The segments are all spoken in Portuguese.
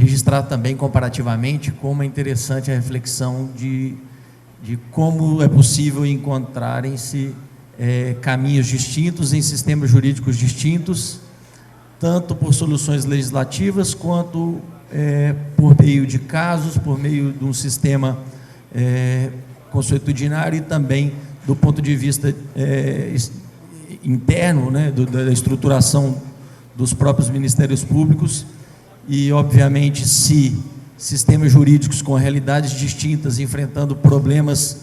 registrar também comparativamente como é interessante a reflexão de como é possível encontrarem-se caminhos distintos em sistemas jurídicos distintos, tanto por soluções legislativas quanto por meio de casos, por meio de um sistema consuetudinário e também do ponto de vista interno, né, da estruturação dos próprios ministérios públicos. E, obviamente, se sistemas jurídicos com realidades distintas, enfrentando problemas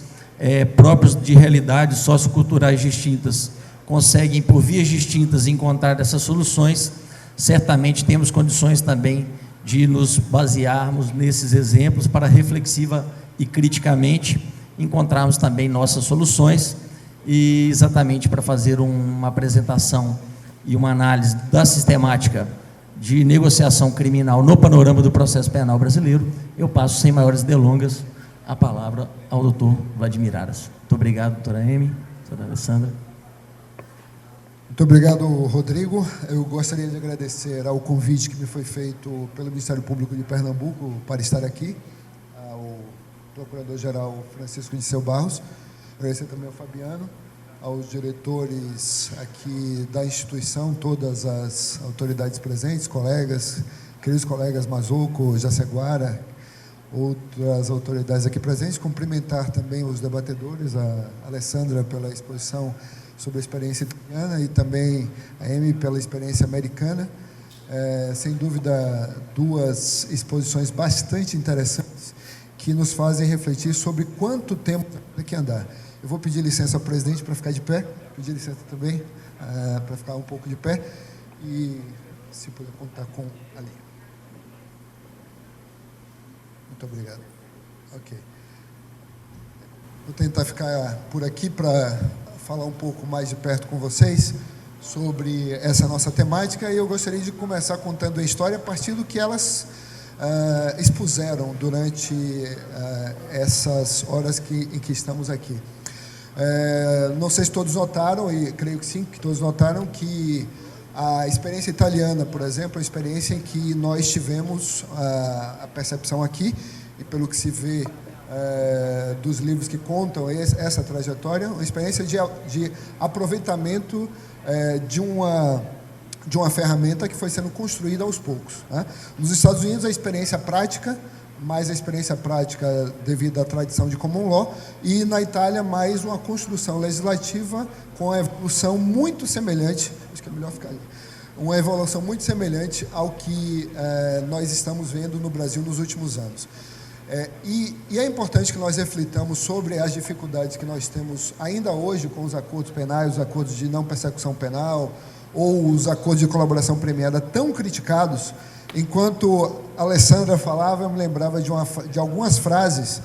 próprios de realidades socioculturais distintas, conseguem, por vias distintas, encontrar essas soluções, certamente temos condições também de nos basearmos nesses exemplos para, reflexiva e criticamente, encontrarmos também nossas soluções, e exatamente para fazer uma apresentação e uma análise da sistemática de negociação criminal no panorama do processo penal brasileiro, eu passo, sem maiores delongas, a palavra ao doutor Vladimir Aras. Muito obrigado, doutora Amy, doutora Alessandra. Muito obrigado, Rodrigo. Eu gostaria de agradecer ao convite que me foi feito pelo Ministério Público de Pernambuco para estar aqui, ao Procurador-Geral Francisco Disseu Barros, agradecer também ao Fabiano, aos diretores aqui da instituição, todas as autoridades presentes, colegas, queridos colegas Mazuco, Jaceguara, outras autoridades aqui presentes, cumprimentar também os debatedores, a Alessandra pela exposição sobre a experiência italiana e também a Amy pela experiência americana. Sem dúvida, duas exposições bastante interessantes que nos fazem refletir sobre quanto tempo tem que andar. Eu vou pedir licença ao presidente para ficar de pé, pedir licença também para ficar um pouco de pé e, se puder, contar com ali. Muito obrigado. Ok. Vou tentar ficar por aqui para falar um pouco mais de perto com vocês sobre essa nossa temática, e eu gostaria de começar contando a história a partir do que elas expuseram durante essas horas em que estamos aqui. Não sei se todos notaram, e creio que sim, que todos notaram, que a experiência italiana, por exemplo, a experiência em que nós tivemos a percepção aqui, e pelo que se vê dos livros que contam essa trajetória, uma experiência de aproveitamento de uma ferramenta que foi sendo construída aos poucos, né? Nos Estados Unidos, a experiência prática, mais a experiência prática devido à tradição de common law, e na Itália mais uma construção legislativa com a evolução muito semelhante, acho que é melhor ficar ali, uma evolução muito semelhante ao que nós estamos vendo no Brasil nos últimos anos. E é importante que nós reflitamos sobre as dificuldades que nós temos ainda hoje com os acordos penais, os acordos de não persecução penal ou os acordos de colaboração premiada tão criticados. Enquanto a Alessandra falava, eu me lembrava de algumas frases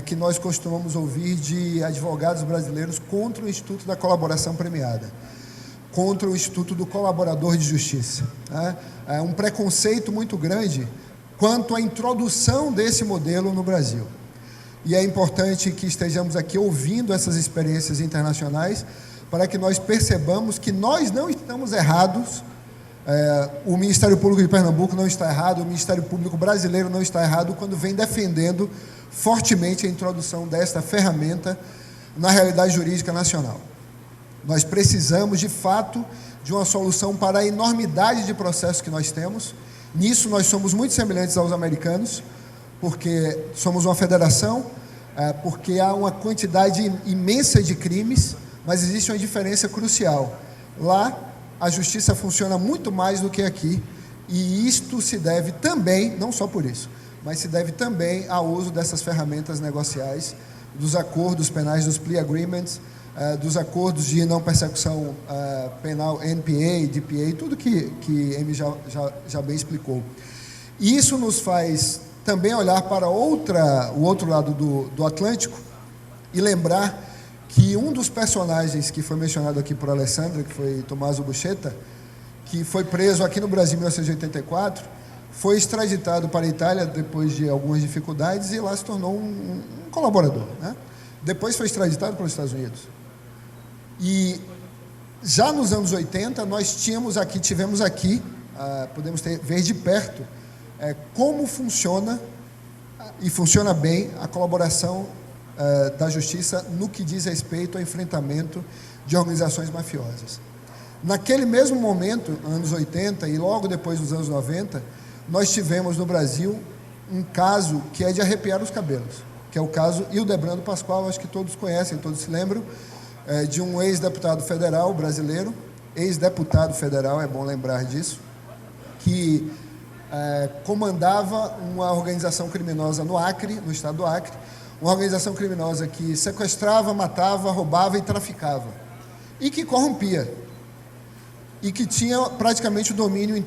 que nós costumamos ouvir de advogados brasileiros contra o Instituto da Colaboração Premiada, contra o Instituto do Colaborador de Justiça. Um preconceito muito grande quanto à introdução desse modelo no Brasil. E é importante que estejamos aqui ouvindo essas experiências internacionais para que nós percebamos que nós não estamos errados. O Ministério Público de Pernambuco não está errado, o Ministério Público brasileiro não está errado quando vem defendendo fortemente a introdução desta ferramenta na realidade jurídica nacional. Nós precisamos, de fato, de uma solução para a enormidade de processos que nós temos. Nisso nós somos muito semelhantes aos americanos, porque somos uma federação, porque há uma quantidade imensa de crimes, mas existe uma diferença crucial. Lá, a justiça funciona muito mais do que aqui, e isto se deve também, não só por isso, mas se deve também ao uso dessas ferramentas negociais, dos acordos penais, dos plea agreements, dos acordos de não persecução penal, NPA, DPA, tudo que Amy já bem explicou. E isso nos faz também olhar para o outro lado do Atlântico e lembrar que um dos personagens que foi mencionado aqui por Alessandra, que foi Tommaso Buscetta, que foi preso aqui no Brasil em 1984, foi extraditado para a Itália depois de algumas dificuldades e lá se tornou um colaborador, né? Depois foi extraditado para os Estados Unidos. E já nos anos 80, nós tivemos aqui, podemos ver de perto, como funciona, e funciona bem, a colaboração da Justiça no que diz respeito ao enfrentamento de organizações mafiosas. Naquele mesmo momento, anos 80 e logo depois dos anos 90, nós tivemos no Brasil um caso que é de arrepiar os cabelos, que é o caso Hildebrando Pascoal, acho que todos conhecem, todos se lembram, de um ex-deputado federal brasileiro, ex-deputado federal, é bom lembrar disso, que comandava uma organização criminosa no Acre, no estado do Acre, uma organização criminosa que sequestrava, matava, roubava e traficava, e que corrompia, e que tinha praticamente o domínio de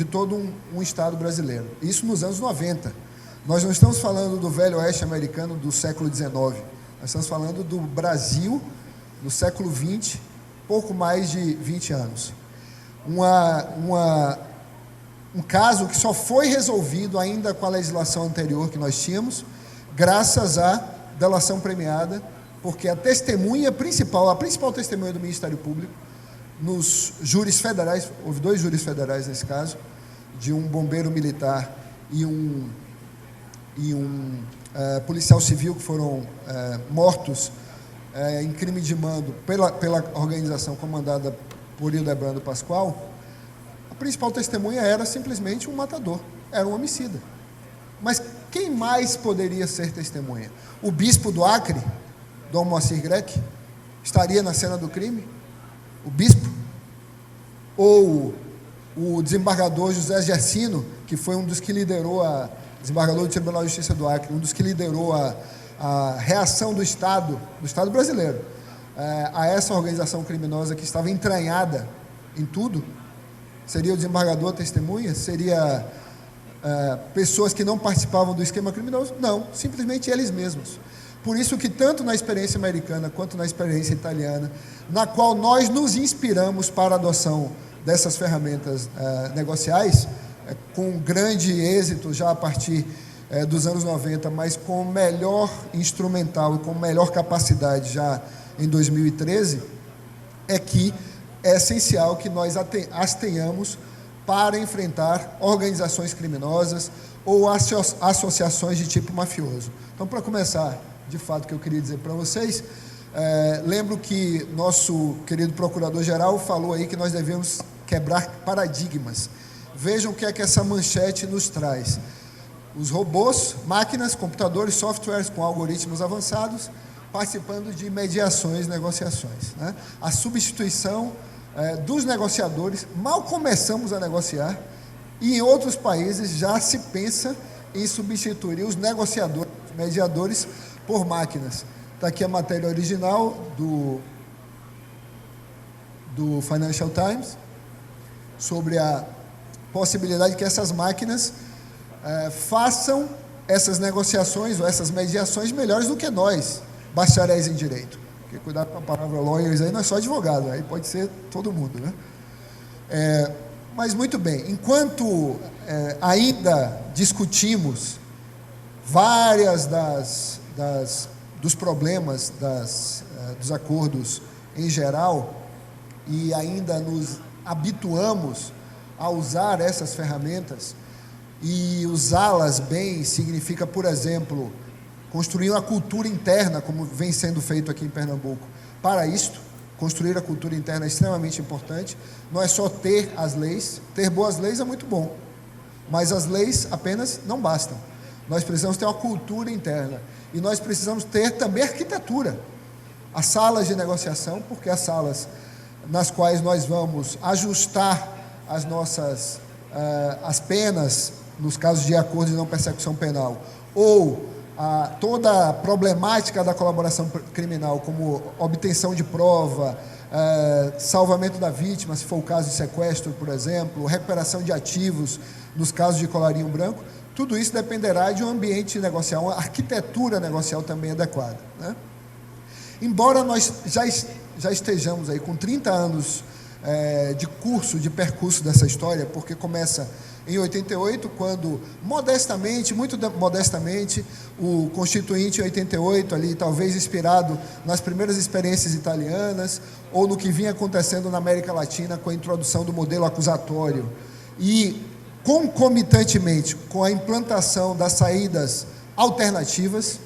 todo um estado brasileiro. Isso nos anos 90. Nós não estamos falando do velho oeste americano do século XIX, nós estamos falando do Brasil no século XX, pouco mais de 20 anos. Um caso que só foi resolvido ainda com a legislação anterior que nós tínhamos, graças à delação premiada, porque a principal testemunha do Ministério Público, nos júris federais, houve 2 júris federais nesse caso, de um bombeiro militar e um policial civil que foram mortos em crime de mando pela organização comandada por Hildebrando Pascoal. A principal testemunha era simplesmente um matador, era um homicida. Mas quem mais poderia ser testemunha? O bispo do Acre, Dom Moacir Greque, estaria na cena do crime? O bispo? Ou o desembargador José Gersino, que foi um dos que liderou desembargador do Tribunal de Justiça do Acre, um dos que liderou a reação do Estado brasileiro a essa organização criminosa que estava entranhada em tudo? Seria o desembargador testemunha? Seria pessoas que não participavam do esquema criminoso? Não, simplesmente eles mesmos. Por isso que tanto na experiência americana quanto na experiência italiana, na qual nós nos inspiramos para a adoção dessas ferramentas negociais, com grande êxito já a partir dos anos 90, mas com melhor instrumental e com melhor capacidade já em 2013, é que é essencial que nós as tenhamos para enfrentar organizações criminosas ou associações de tipo mafioso. Então, para começar, de fato, o que eu queria dizer para vocês, lembro que nosso querido Procurador-Geral falou aí que nós devemos quebrar paradigmas. Vejam o que é que essa manchete nos traz. Os robôs, máquinas, computadores, softwares com algoritmos avançados, participando de mediações, negociações, né? A substituição dos negociadores, mal começamos a negociar, e em outros países já se pensa em substituir os negociadores, os mediadores, por máquinas. Está aqui a matéria original do Financial Times, sobre a possibilidade que essas máquinas façam essas negociações ou essas mediações melhores do que nós, bacharéis em direito. Porque cuidado com a palavra lawyers aí, não é só advogado, aí pode ser todo mundo, né? Mas muito bem, enquanto ainda discutimos várias dos problemas dos acordos em geral, e ainda nos habituamos a usar essas ferramentas, e usá-las bem significa, por exemplo, construir uma cultura interna, como vem sendo feito aqui em Pernambuco. Para isto, construir a cultura interna é extremamente importante. Não é só ter as leis, ter boas leis é muito bom, mas as leis apenas não bastam. Nós precisamos ter uma cultura interna, e nós precisamos ter também arquitetura. As salas de negociação, porque as salas nas quais nós vamos ajustar as penas, nos casos de acordo de não persecução penal, ou toda a problemática da colaboração criminal, como obtenção de prova, salvamento da vítima, se for o caso de sequestro, por exemplo, recuperação de ativos, nos casos de colarinho branco, tudo isso dependerá de um ambiente negocial, uma arquitetura negocial também adequada, né? Embora nós já estejamos aí com 30 anos de percurso dessa história, porque começa em 88, quando modestamente, muito modestamente, o Constituinte em 88, ali, talvez inspirado nas primeiras experiências italianas, ou no que vinha acontecendo na América Latina com a introdução do modelo acusatório, e concomitantemente com a implantação das saídas alternativas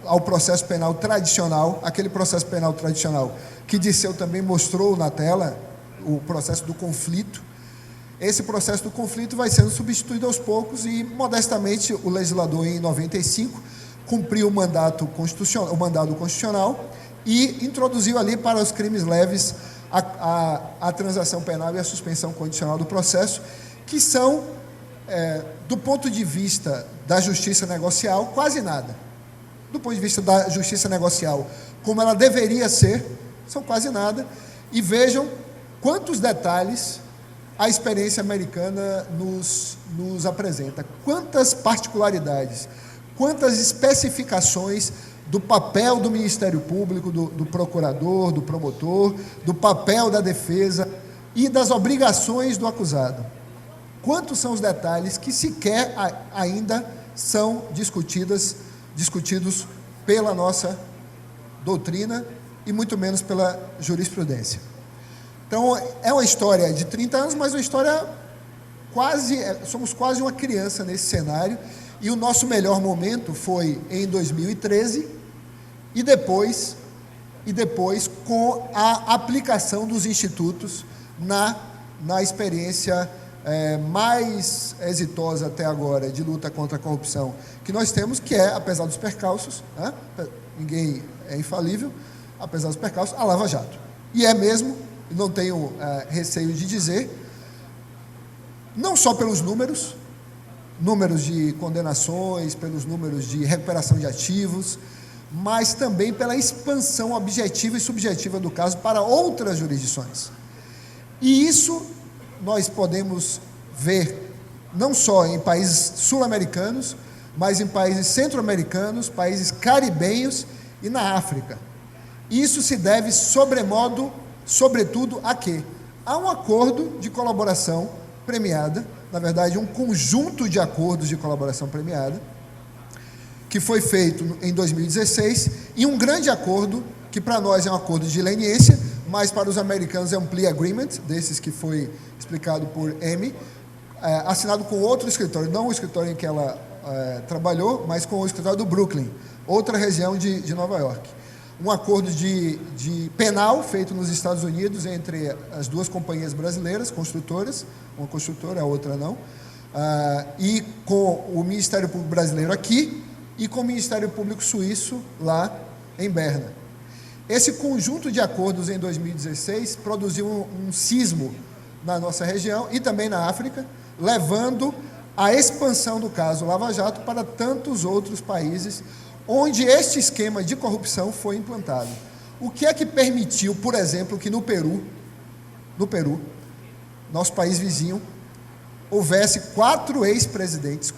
ao processo penal tradicional, aquele processo penal tradicional que Dirceu também mostrou na tela, o processo do conflito. Esse processo do conflito vai sendo substituído aos poucos e, modestamente, o legislador, em 95, cumpriu o mandado constitucional e introduziu ali para os crimes leves a transação penal e a suspensão condicional do processo, que são, do ponto de vista da justiça negocial, quase nada. Do ponto de vista da justiça negocial, como ela deveria ser, são quase nada. E vejam quantos detalhes a experiência americana nos apresenta, quantas particularidades, quantas especificações do papel do Ministério Público, do procurador, do promotor, do papel da defesa e das obrigações do acusado. Quantos são os detalhes que sequer ainda são discutidos pela nossa doutrina e muito menos pela jurisprudência. Então, é uma história de 30 anos, mas uma história somos quase uma criança nesse cenário, e o nosso melhor momento foi em 2013 e depois com a aplicação dos institutos na experiência mais exitosa até agora de luta contra a corrupção que nós temos, que é, apesar dos percalços, né? Ninguém é infalível, apesar dos percalços, a Lava Jato. E é mesmo, não tenho receio de dizer, não só pelos números de condenações, pelos números de recuperação de ativos, mas também pela expansão objetiva e subjetiva do caso para outras jurisdições. E isso nós podemos ver não só em países sul-americanos, mas em países centro-americanos, países caribenhos e na África. Isso se deve, sobretudo, a quê? A um acordo de colaboração premiada, na verdade, um conjunto de acordos de colaboração premiada, que foi feito em 2016, e um grande acordo, que para nós é um acordo de leniência, mas para os americanos é um plea agreement, desses que foi explicado por Amy, assinado com outro escritório, não o escritório em que ela trabalhou, mas com o escritório do Brooklyn, outra região de Nova York. Um acordo de penal feito nos Estados Unidos entre as duas companhias brasileiras, construtoras, uma construtora, a outra não, e com o Ministério Público brasileiro aqui e com o Ministério Público suíço lá em Berna. Esse conjunto de acordos em 2016 produziu um sismo na nossa região e também na África, levando à expansão do caso Lava Jato para tantos outros países onde este esquema de corrupção foi implantado. O que é que permitiu, por exemplo, que no Peru, nosso país vizinho, houvesse 4 ex-presidentes,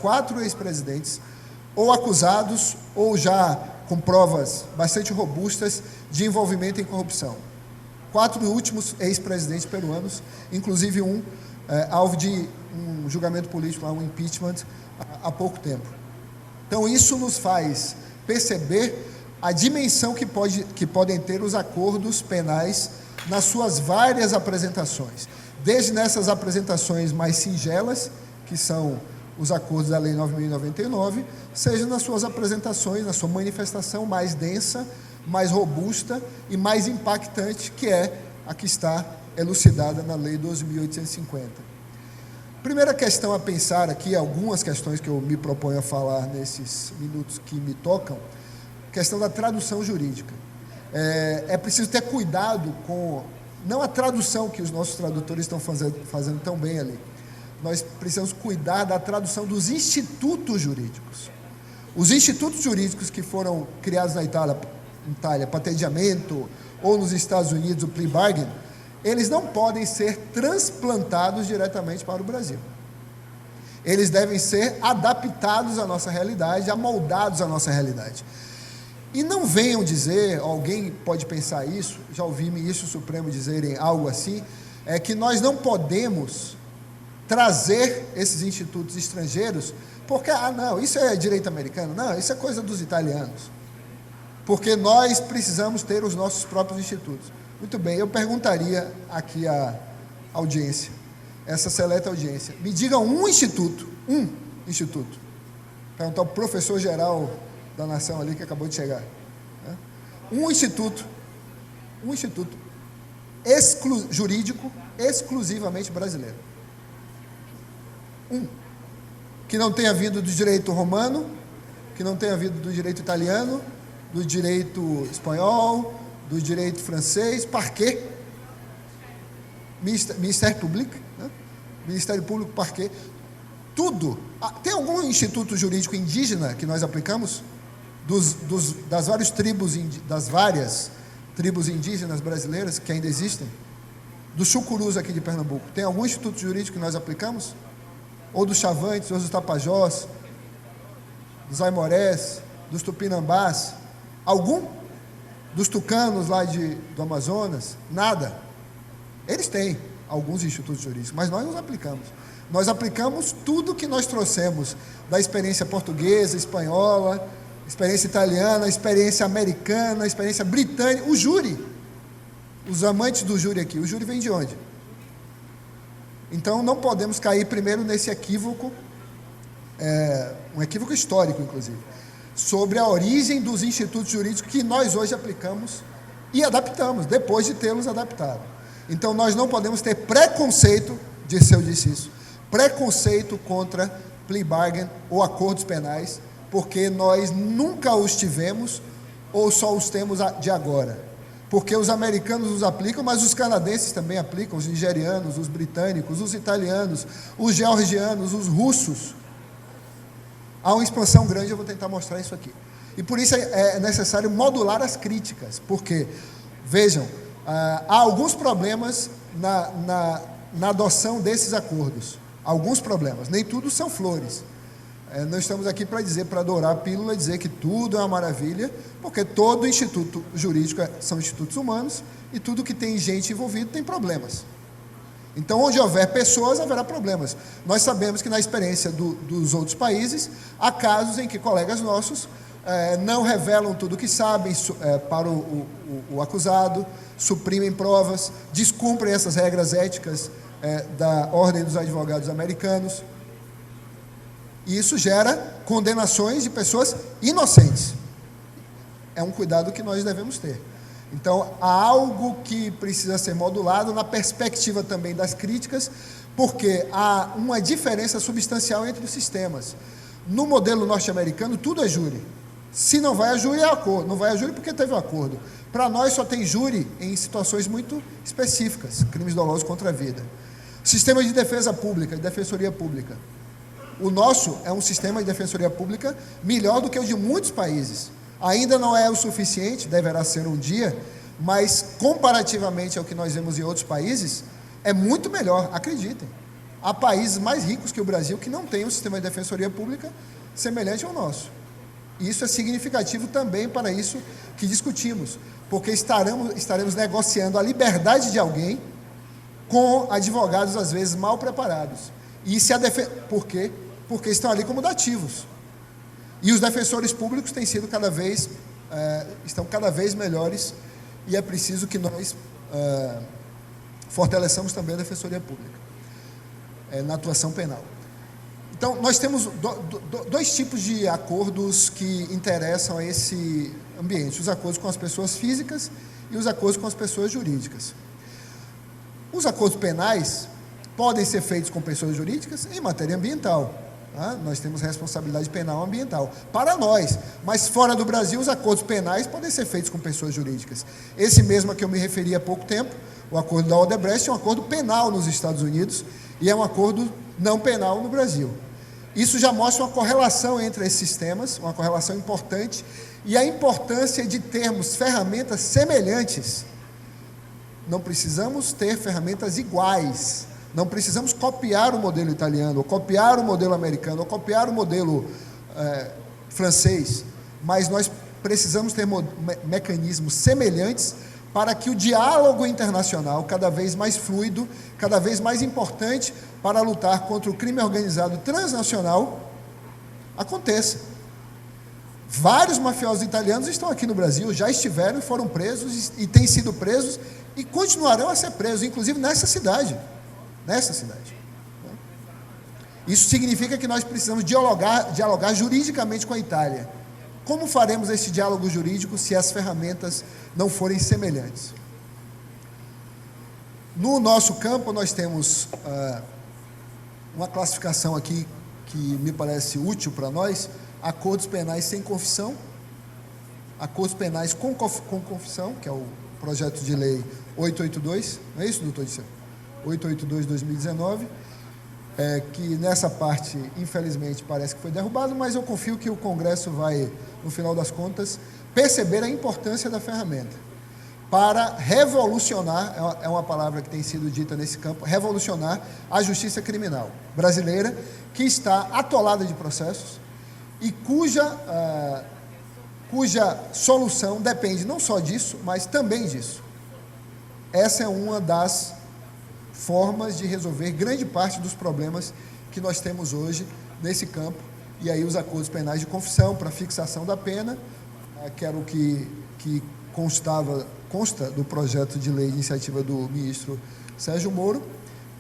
ou acusados, ou já com provas bastante robustas de envolvimento em corrupção. 4 últimos ex-presidentes peruanos, inclusive alvo de um julgamento político, um impeachment, há pouco tempo. Então, isso nos faz perceber a dimensão que podem ter os acordos penais nas suas várias apresentações. Desde nessas apresentações mais singelas, que são os acordos da Lei 9.099, seja nas suas apresentações, na sua manifestação mais densa, mais robusta e mais impactante, que é a que está elucidada na Lei 12.850. Primeira questão a pensar aqui, algumas questões que eu me proponho a falar nesses minutos que me tocam, questão da tradução jurídica. É preciso ter cuidado com, não a tradução que os nossos tradutores estão fazendo tão bem ali, nós precisamos cuidar da tradução dos institutos jurídicos. Os institutos jurídicos que foram criados na Itália, patenteamento, ou nos Estados Unidos, o plea bargain, eles não podem ser transplantados diretamente para o Brasil. Eles devem ser adaptados à nossa realidade, amoldados à nossa realidade. E não venham dizer, alguém pode pensar isso, já ouvi ministros supremos dizerem algo assim, que nós não podemos trazer esses institutos estrangeiros, porque, não, isso é direito americano, não, isso é coisa dos italianos, porque nós precisamos ter os nossos próprios institutos. Muito bem, eu perguntaria aqui à audiência, essa seleta audiência. Me digam um instituto, perguntar ao professor geral da nação ali que acabou de chegar, né? Um instituto jurídico exclusivamente brasileiro. Que não tenha vindo do direito romano, que não tenha vindo do direito italiano, do direito espanhol, do direito francês, parquet, Ministério Público, né? Ministério Público, parquet, tudo. Tem algum instituto jurídico indígena que nós aplicamos? Das várias tribos indígenas brasileiras que ainda existem? Dos chucurus aqui de Pernambuco, tem algum instituto jurídico que nós aplicamos? Ou dos chavantes, ou dos tapajós, dos aimorés, dos tupinambás? Algum? Dos tucanos lá do Amazonas? Nada. Eles têm alguns institutos jurídicos, mas nós não aplicamos. Nós aplicamos tudo que nós trouxemos da experiência portuguesa, espanhola, experiência italiana, experiência americana, experiência britânica, o júri. Os amantes do júri aqui, o júri vem de onde? Então não podemos cair primeiro nesse equívoco, um equívoco histórico, inclusive, sobre a origem dos institutos jurídicos que nós hoje aplicamos e adaptamos, depois de tê-los adaptado. Então nós não podemos ter preconceito, eu disse isso, preconceito contra plea bargain ou acordos penais, porque nós nunca os tivemos ou só os temos de agora. Porque os americanos os aplicam, mas os canadenses também aplicam, os nigerianos, os britânicos, os italianos, os georgianos, os russos. Há uma expansão grande, eu vou tentar mostrar isso aqui. E por isso é necessário modular as críticas, porque, vejam, há alguns problemas na adoção desses acordos. Alguns problemas, nem tudo são flores. Não estamos aqui para adorar a pílula, dizer que tudo é uma maravilha, porque todo instituto jurídico são institutos humanos e tudo que tem gente envolvida tem problemas. Então, onde houver pessoas, haverá problemas. Nós sabemos que na experiência dos outros países, há casos em que colegas nossos não revelam tudo o que sabem para o acusado, suprimem provas, descumprem essas regras éticas da Ordem dos Advogados Americanos. E isso gera condenações de pessoas inocentes. É um cuidado que nós devemos ter. Então, há algo que precisa ser modulado na perspectiva também das críticas, porque há uma diferença substancial entre os sistemas. No modelo norte-americano, tudo é júri. Se não vai a júri, é acordo. Não vai a júri porque teve um acordo. Para nós, só tem júri em situações muito específicas, crimes dolosos contra a vida. Sistema de defesa pública, de defensoria pública. O nosso é um sistema de defensoria pública melhor do que o de muitos países. Ainda não é o suficiente, deverá ser um dia, mas comparativamente ao que nós vemos em outros países, é muito melhor, acreditem. Há países mais ricos que o Brasil que não têm um sistema de defensoria pública semelhante ao nosso. E isso é significativo também para isso que discutimos, porque estaremos negociando a liberdade de alguém com advogados, às vezes, mal preparados. E por quê? Porque estão ali como dativos. E os defensores públicos estão cada vez melhores, e é preciso que nós fortaleçamos também a defensoria pública na atuação penal. Então, nós temos dois tipos de acordos que interessam a esse ambiente: os acordos com as pessoas físicas e os acordos com as pessoas jurídicas. Os acordos penais podem ser feitos com pessoas jurídicas em matéria ambiental. Tá? Nós temos responsabilidade penal ambiental para nós, mas fora do Brasil os acordos penais podem ser feitos com pessoas jurídicas. Esse mesmo a que eu me referi há pouco tempo, o acordo da Odebrecht, é um acordo penal nos Estados Unidos e é um acordo não penal no Brasil. Isso já mostra uma correlação entre esses sistemas, uma correlação importante, e a importância de termos ferramentas semelhantes. Não precisamos ter ferramentas iguais. Não precisamos copiar o modelo italiano, ou copiar o modelo americano, ou copiar o modelo francês, mas nós precisamos ter mecanismos semelhantes para que o diálogo internacional, cada vez mais fluido, cada vez mais importante para lutar contra o crime organizado transnacional, aconteça. Vários mafiosos italianos estão aqui no Brasil, já estiveram e foram presos, e têm sido presos, e continuarão a ser presos, inclusive nessa cidade. nessa cidade. Isso significa que nós precisamos dialogar juridicamente com a Itália. Como faremos esse diálogo jurídico se as ferramentas não forem semelhantes? No nosso campo, nós temos uma classificação aqui que me parece útil para nós: acordos penais sem confissão, acordos penais com confissão, que é o projeto de lei 882, não é isso, doutor Disseu? 882/2019, que nessa parte, infelizmente, parece que foi derrubado, mas eu confio que o Congresso vai, no final das contas, perceber a importância da ferramenta para revolucionar, é uma palavra que tem sido dita nesse campo, revolucionar a justiça criminal brasileira, que está atolada de processos e cuja solução depende não só disso, mas também disso. Essa é uma das formas de resolver grande parte dos problemas que nós temos hoje nesse campo. E aí os acordos penais de confissão para fixação da pena, que era o que consta do projeto de lei de iniciativa do ministro Sérgio Moro,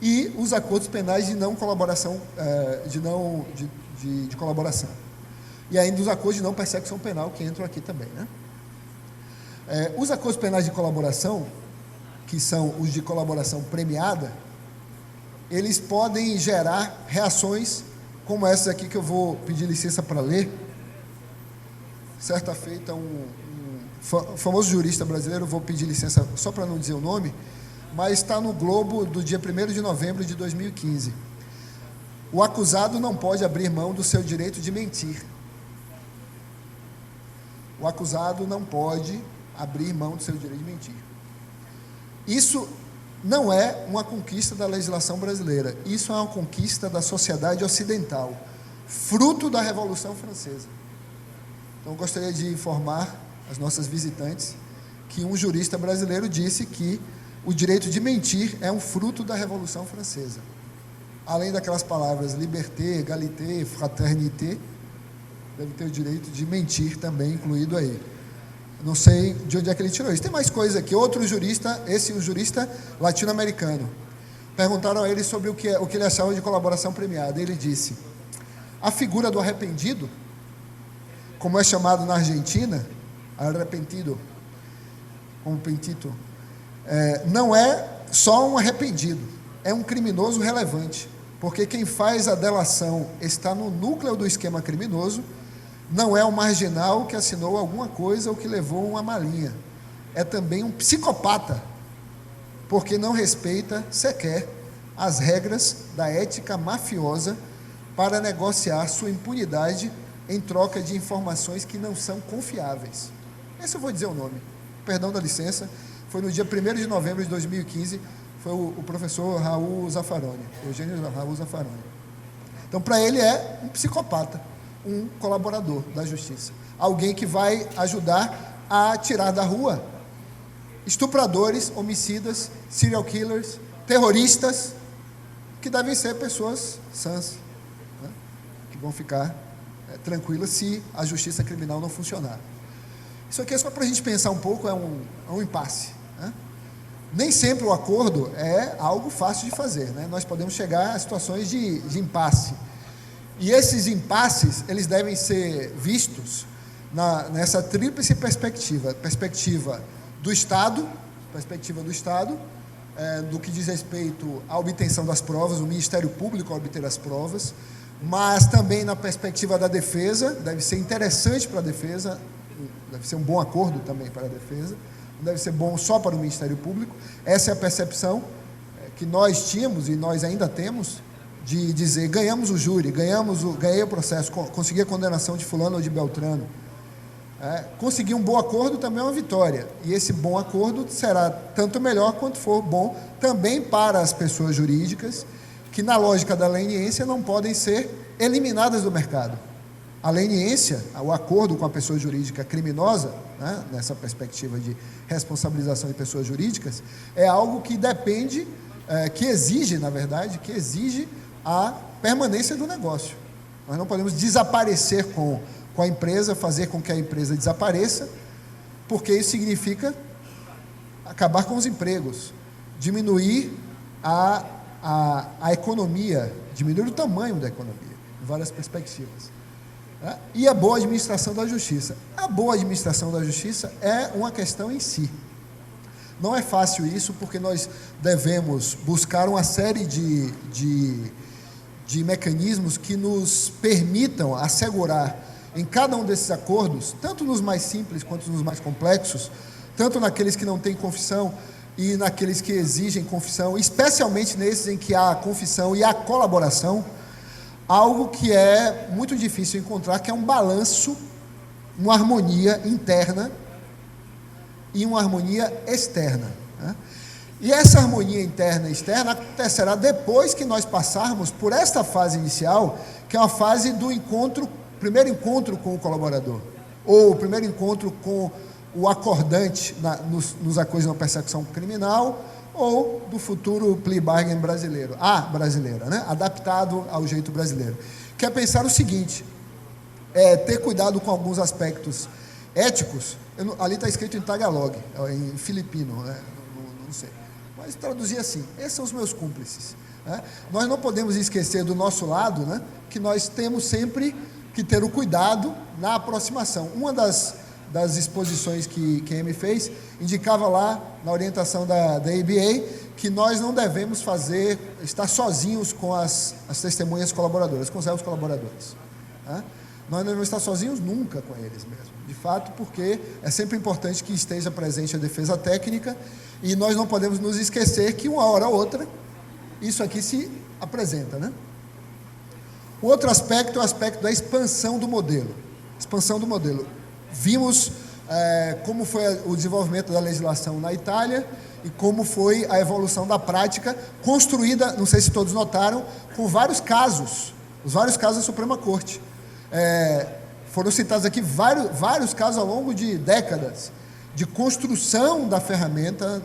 e os acordos penais de não colaboração, de colaboração. E ainda os acordos de não persecução penal, que entram aqui também, né? Os acordos penais de colaboração, que são os de colaboração premiada, eles podem gerar reações como essas aqui que eu vou pedir licença para ler. Certa feita, um famoso jurista brasileiro, vou pedir licença só para não dizer o nome, mas está no Globo do dia 1º de novembro de 2015. O acusado não pode abrir mão do seu direito de mentir. O acusado não pode abrir mão do seu direito de mentir. Isso não é uma conquista da legislação brasileira, isso é uma conquista da sociedade ocidental, fruto da Revolução Francesa. Então, eu gostaria de informar as nossas visitantes que um jurista brasileiro disse que o direito de mentir é um fruto da Revolução Francesa. Além daquelas palavras liberté, égalité, fraternité, deve ter o direito de mentir também incluído aí. Não sei de onde é que ele tirou isso. Tem mais coisa aqui. Outro jurista, um jurista latino-americano, perguntaram a ele sobre o que ele achava de colaboração premiada. Ele disse: a figura do arrependido, como é chamado na Argentina, arrepentido, como pentito, não é só um arrependido, é um criminoso relevante, porque quem faz a delação está no núcleo do esquema criminoso, não é um marginal que assinou alguma coisa ou que levou uma malinha, é também um psicopata, porque não respeita sequer as regras da ética mafiosa para negociar sua impunidade em troca de informações que não são confiáveis. Esse eu vou dizer o nome, perdão da licença, foi no dia 1º de novembro de 2015, foi o professor Raul Zaffaroni, Eugênio Raul Zaffaroni. Então, para ele é um psicopata, um colaborador da justiça, alguém que vai ajudar a tirar da rua estupradores, homicidas, serial killers, terroristas, que devem ser pessoas sãs, né? Que vão ficar tranquilas se a justiça criminal não funcionar. Isso aqui é só para a gente pensar um pouco, é um impasse, né? Nem sempre o acordo é algo fácil de fazer, né? Nós podemos chegar a situações de impasse. E esses impasses, eles devem ser vistos nessa tríplice perspectiva. Perspectiva do Estado, do que diz respeito à obtenção das provas, o Ministério Público a obter as provas, mas também na perspectiva da defesa, deve ser interessante para a defesa, deve ser um bom acordo também para a defesa, não deve ser bom só para o Ministério Público. Essa é a percepção que nós tínhamos e nós ainda temos, de dizer, ganhamos o júri, ganhei o processo, consegui a condenação de fulano ou de Beltrano. Conseguir um bom acordo também é uma vitória, e esse bom acordo será tanto melhor quanto for bom também para as pessoas jurídicas, que na lógica da leniência não podem ser eliminadas do mercado. A leniência, o acordo com a pessoa jurídica criminosa, né, nessa perspectiva de responsabilização de pessoas jurídicas, é algo que depende, que exige a permanência do negócio. Nós não podemos desaparecer com a empresa, fazer com que a empresa desapareça, porque isso significa acabar com os empregos, diminuir a a economia, diminuir o tamanho da economia, em várias perspectivas. Né? E a boa administração da justiça. A boa administração da justiça é uma questão em si. Não é fácil isso, porque nós devemos buscar uma série de mecanismos que nos permitam assegurar em cada um desses acordos, tanto nos mais simples quanto nos mais complexos, tanto naqueles que não têm confissão e naqueles que exigem confissão, especialmente nesses em que há a confissão e a colaboração, algo que é muito difícil encontrar, que é um balanço, uma harmonia interna e uma harmonia externa. Né? E essa harmonia interna e externa acontecerá depois que nós passarmos por esta fase inicial, que é a fase do primeiro encontro com o colaborador, ou o primeiro encontro com o acordante nos acordos de não persecução criminal, ou do futuro plea bargain brasileiro, brasileira, né? Adaptado ao jeito brasileiro. Que é pensar o seguinte, ter cuidado com alguns aspectos éticos, ali está escrito em Tagalog, em filipino, né? Não sei, mas traduzir assim, esses são os meus cúmplices. Né? Nós não podemos esquecer do nosso lado, né, que nós temos sempre que ter o cuidado na aproximação. Uma das exposições que a Amy fez, indicava lá, na orientação da ABA, que nós não devemos estar sozinhos com as testemunhas colaboradoras, com os réus colaboradores. Né? Nós não devemos estar sozinhos nunca com eles mesmo, de fato, porque é sempre importante que esteja presente a defesa técnica, e nós não podemos nos esquecer que uma hora ou outra, isso aqui se apresenta. Né? O outro aspecto é o aspecto da expansão do modelo. Expansão do modelo. Vimos como foi o desenvolvimento da legislação na Itália e como foi a evolução da prática construída, não sei se todos notaram, com vários casos, os vários casos da Suprema Corte. Foram citados aqui vários casos ao longo de décadas de construção da ferramenta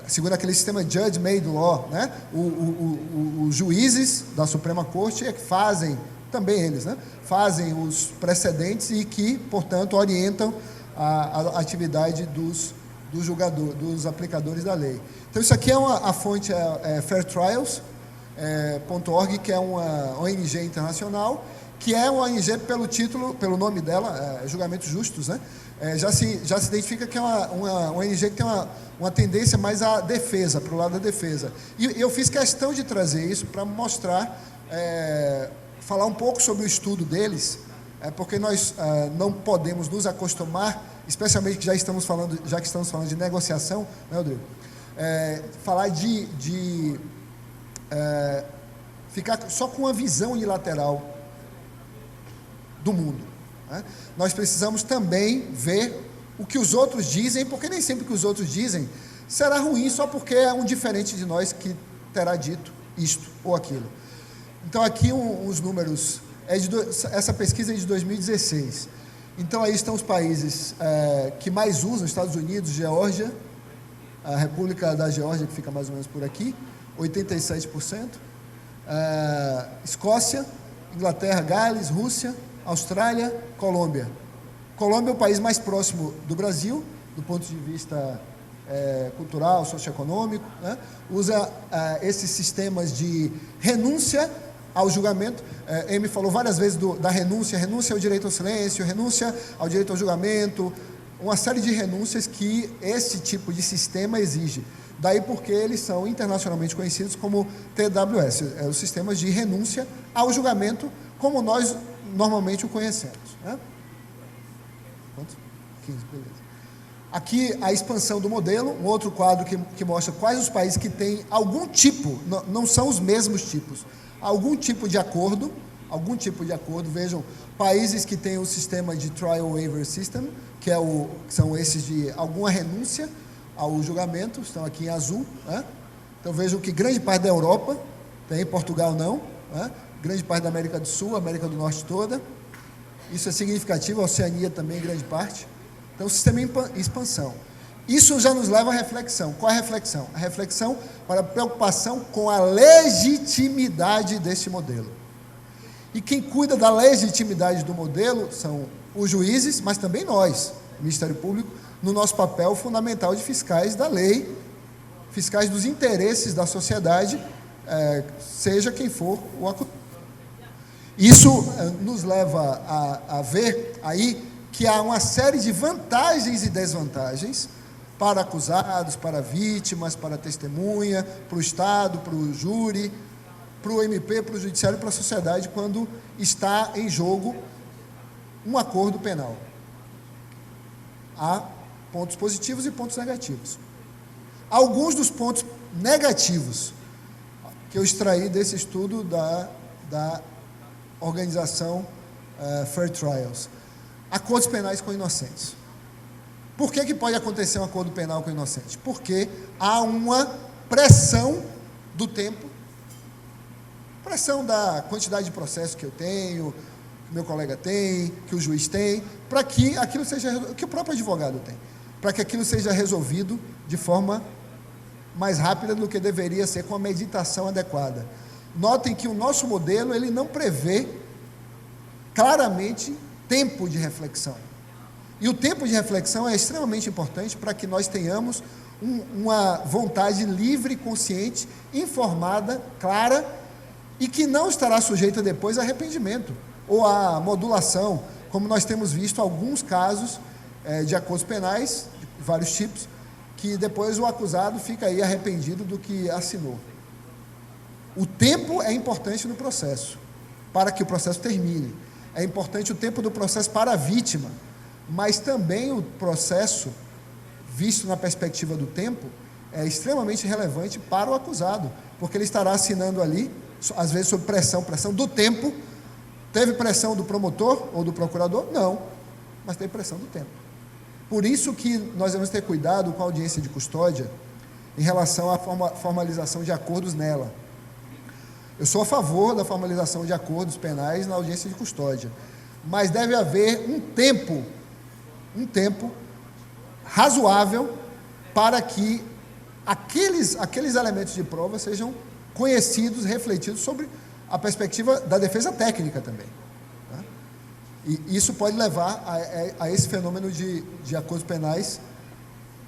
segundo aquele sistema Judge-Made Law, né? Os juízes da Suprema Corte é que fazem, também eles, né? Fazem os precedentes e que, portanto, orientam a atividade dos julgadores, dos aplicadores da lei. Então, isso aqui a fonte é fairtrials.org, que é uma ONG internacional, que é uma ONG pelo nome dela, Julgamentos Justos, né? Já se identifica que é uma ONG que tem uma tendência mais à defesa, para o lado da defesa. E eu fiz questão de trazer isso para mostrar, falar um pouco sobre o estudo deles, porque nós não podemos nos acostumar, especialmente que já que estamos falando de negociação, né, Rodrigo? Falar de ficar só com uma visão unilateral do mundo. Né? Nós precisamos também ver o que os outros dizem, porque nem sempre o que os outros dizem será ruim só porque é um diferente de nós que terá dito isto ou aquilo. Então, aqui uns números, essa pesquisa é de 2016. Então, aí estão os países que mais usam, Estados Unidos, Geórgia, a República da Geórgia, que fica mais ou menos por aqui, 87%, Escócia, Inglaterra, Gales, Rússia, Austrália, Colômbia. Colômbia é o país mais próximo do Brasil, do ponto de vista cultural, socioeconômico, né? Usa esses sistemas de renúncia ao julgamento. Amy falou várias vezes da renúncia ao direito ao silêncio, renúncia ao direito ao julgamento, uma série de renúncias que esse tipo de sistema exige. Daí porque eles são internacionalmente conhecidos como TWS, os sistemas de renúncia ao julgamento, como nós normalmente o conhecemos. Né? Quantos? 15, beleza. Aqui a expansão do modelo, um outro quadro que mostra quais os países que têm algum tipo, não são os mesmos tipos, algum tipo de acordo, vejam, países que têm o sistema de Trial Waiver System, que são esses de alguma renúncia ao julgamento, estão aqui em azul, né? Então vejam que grande parte da Europa tem, Portugal não, né? Grande parte da América do Sul, América do Norte toda, isso é significativo, a Oceania também, grande parte. Então, o sistema em expansão. Isso já nos leva à reflexão. Qual é a reflexão? A reflexão para a preocupação com a legitimidade desse modelo. E quem cuida da legitimidade do modelo são os juízes, mas também nós, Ministério Público, no nosso papel fundamental de fiscais da lei, fiscais dos interesses da sociedade, seja quem for o acusado. Isso nos leva a ver aí que há uma série de vantagens e desvantagens para acusados, para vítimas, para testemunha, para o Estado, para o júri, para o MP, para o Judiciário e para a sociedade, quando está em jogo um acordo penal. Há pontos positivos e pontos negativos. Alguns dos pontos negativos que eu extraí desse estudo da organização Fair Trials. Acordos penais com inocentes. Por que pode acontecer um acordo penal com inocentes? Porque há uma pressão do tempo, pressão da quantidade de processo que eu tenho, que meu colega tem, que o juiz tem, para que aquilo seja, que o próprio advogado tem, para que aquilo seja resolvido de forma mais rápida do que deveria ser, com a meditação adequada. Notem que o nosso modelo, ele não prevê claramente tempo de reflexão. E o tempo de reflexão é extremamente importante para que nós tenhamos uma vontade livre, consciente, informada, clara, e que não estará sujeita depois a arrependimento ou a modulação, como nós temos visto alguns casos de acordos penais, de vários tipos, que depois o acusado fica aí arrependido do que assinou. O tempo é importante no processo, para que o processo termine. É importante o tempo do processo para a vítima, mas também o processo, visto na perspectiva do tempo, é extremamente relevante para o acusado, porque ele estará assinando ali, às vezes sob pressão do tempo. Teve pressão do promotor ou do procurador? Não, mas teve pressão do tempo. Por isso que nós devemos ter cuidado com a audiência de custódia em relação à formalização de acordos nela. Eu sou a favor da formalização de acordos penais na audiência de custódia, mas deve haver um tempo razoável para que aqueles elementos de prova sejam conhecidos, refletidos sobre a perspectiva da defesa técnica também. Tá? E isso pode levar a esse fenômeno de acordos penais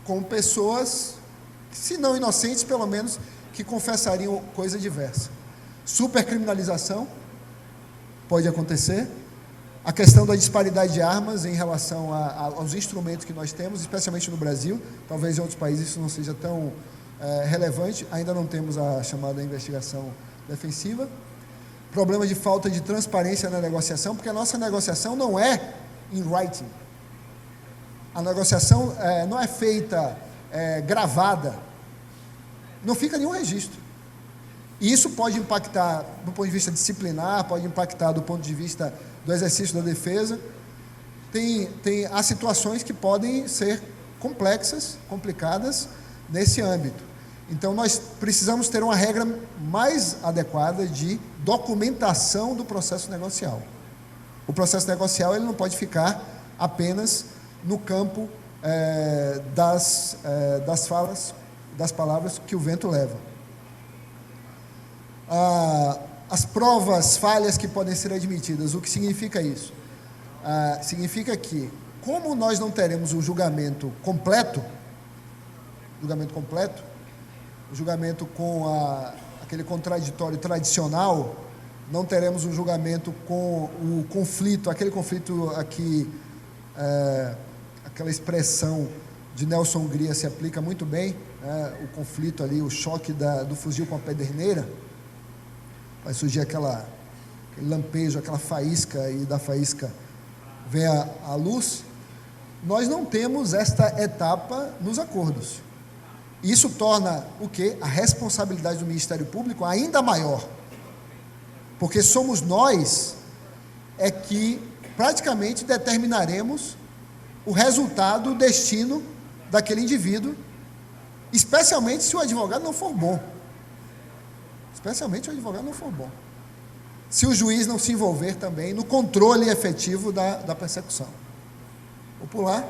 com pessoas, se não inocentes, pelo menos, que confessariam coisa diversa. Supercriminalização pode acontecer. A questão da disparidade de armas em relação aos instrumentos que nós temos, especialmente no Brasil, talvez em outros países isso não seja tão relevante, ainda não temos a chamada investigação defensiva. Problema de falta de transparência na negociação, porque a nossa negociação não é in writing. A negociação não é feita gravada, não fica nenhum registro. E isso pode impactar do ponto de vista disciplinar, pode impactar do ponto de vista do exercício da defesa. Há situações que podem ser complexas, complicadas nesse âmbito. Então, nós precisamos ter uma regra mais adequada de documentação do processo negocial. O processo negocial ele não pode ficar apenas no campo das falas, das palavras que o vento leva. As provas falhas que podem ser admitidas, o que significa isso? Significa que, como nós não teremos um julgamento completo, o julgamento com aquele contraditório tradicional, não teremos um julgamento com o conflito, aquele conflito aqui, aquela expressão de Nelson Hungria se aplica muito bem, o conflito ali, o choque do fuzil com a pederneira. Vai surgir aquele lampejo, aquela faísca, e da faísca vem a luz. Nós não temos esta etapa nos acordos. Isso torna o quê? A responsabilidade do Ministério Público ainda maior, porque somos nós que praticamente determinaremos o resultado, o destino daquele indivíduo, especialmente se o advogado não for bom. Especialmente se o advogado não for bom. Se o juiz não se envolver também no controle efetivo da persecução. Vou pular.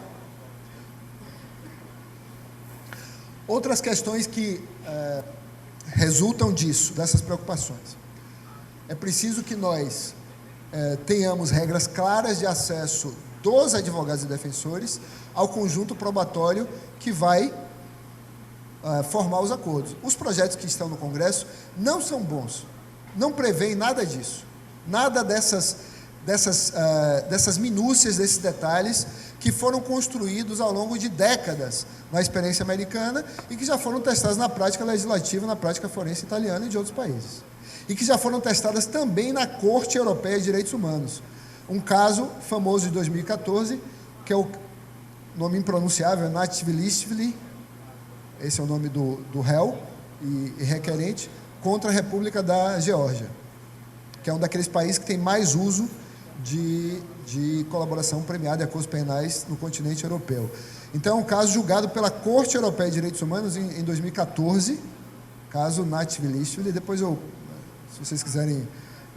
Outras questões que resultam disso, dessas preocupações. É preciso que nós tenhamos regras claras de acesso dos advogados e defensores ao conjunto probatório que vai formar os acordos. Os projetos que estão no Congresso não são bons, não prevêem nada disso, nada dessas minúcias, desses detalhes que foram construídos ao longo de décadas na experiência americana e que já foram testadas na prática legislativa, na prática forense italiana e de outros países. E que já foram testadas também na Corte Europeia de Direitos Humanos. Um caso famoso de 2014, que é o nome impronunciável, Natvilishvili, esse é o nome do réu e requerente, contra a República da Geórgia, que é um daqueles países que tem mais uso de colaboração premiada e acordos penais no continente europeu. Então, é um caso julgado pela Corte Europeia de Direitos Humanos em 2014, caso Natvilishvili. Depois se vocês quiserem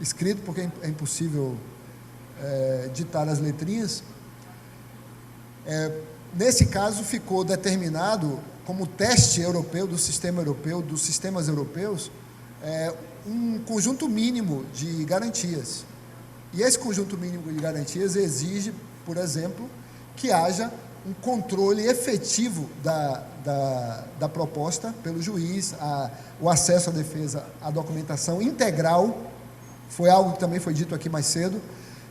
escrito, porque é impossível ditar as letrinhas. Nesse caso, ficou determinado como teste europeu, dos sistemas europeus, um conjunto mínimo de garantias. E esse conjunto mínimo de garantias exige, por exemplo, que haja um controle efetivo da proposta pelo juiz, o acesso à defesa, à documentação integral, foi algo que também foi dito aqui mais cedo,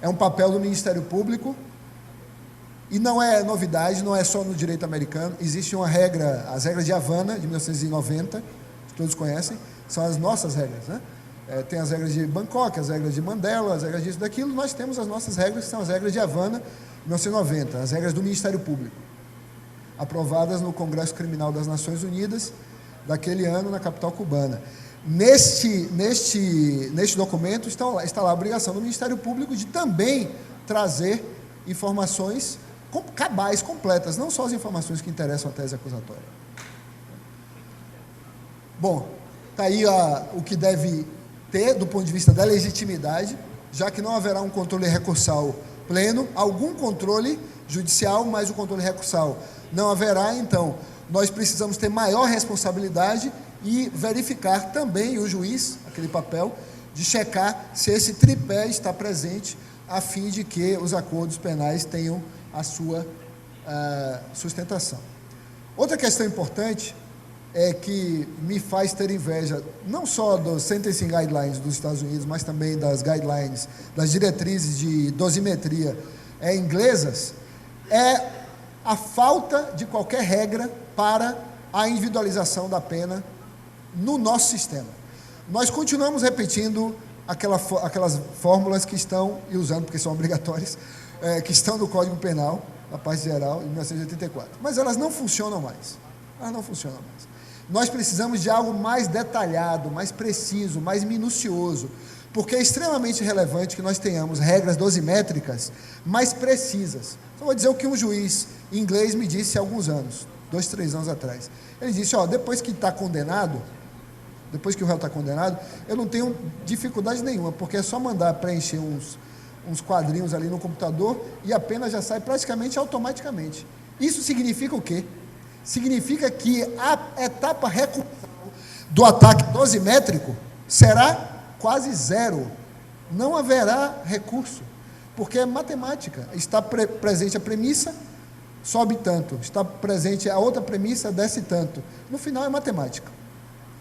é um papel do Ministério Público, e não é novidade, não é só no direito americano, existe uma regra, as regras de Havana, de 1990, que todos conhecem, são as nossas regras, né? Tem as regras de Bangkok, as regras de Mandela, as regras disso, daquilo, nós temos as nossas regras, que são as regras de Havana, 1990, as regras do Ministério Público, aprovadas no Congresso Criminal das Nações Unidas, daquele ano, na capital cubana. Neste documento está lá a obrigação do Ministério Público de também trazer informações cabais, completas, não só as informações que interessam à tese acusatória. Bom, está aí o que deve ter, do ponto de vista da legitimidade, já que não haverá um controle recursal pleno, algum controle judicial, mas o controle recursal não haverá, então nós precisamos ter maior responsabilidade e verificar também o juiz, aquele papel, de checar se esse tripé está presente, a fim de que os acordos penais tenham a sua sustentação. Outra questão importante é que me faz ter inveja, não só dos Sentencing Guidelines dos Estados Unidos, mas também das guidelines, das diretrizes de dosimetria inglesas, é a falta de qualquer regra para a individualização da pena no nosso sistema. Nós continuamos repetindo aquelas fórmulas que estão, e usando porque são obrigatórias, que estão no Código Penal, na parte geral, em 1984. Mas elas não funcionam mais. Elas não funcionam mais. Nós precisamos de algo mais detalhado, mais preciso, mais minucioso, porque é extremamente relevante que nós tenhamos regras dosimétricas mais precisas. Só vou dizer o que um juiz inglês me disse há alguns anos, 2, 3 anos atrás. Ele disse, depois que está condenado, depois que o réu está condenado, eu não tenho dificuldade nenhuma, porque é só mandar preencher uns quadrinhos ali no computador e a pena já sai praticamente automaticamente. Isso significa o quê? Significa que a etapa recursal do ataque dosimétrico será quase zero. Não haverá recurso, porque é matemática. Está presente a premissa, sobe tanto. Está presente a outra premissa, desce tanto. No final é matemática.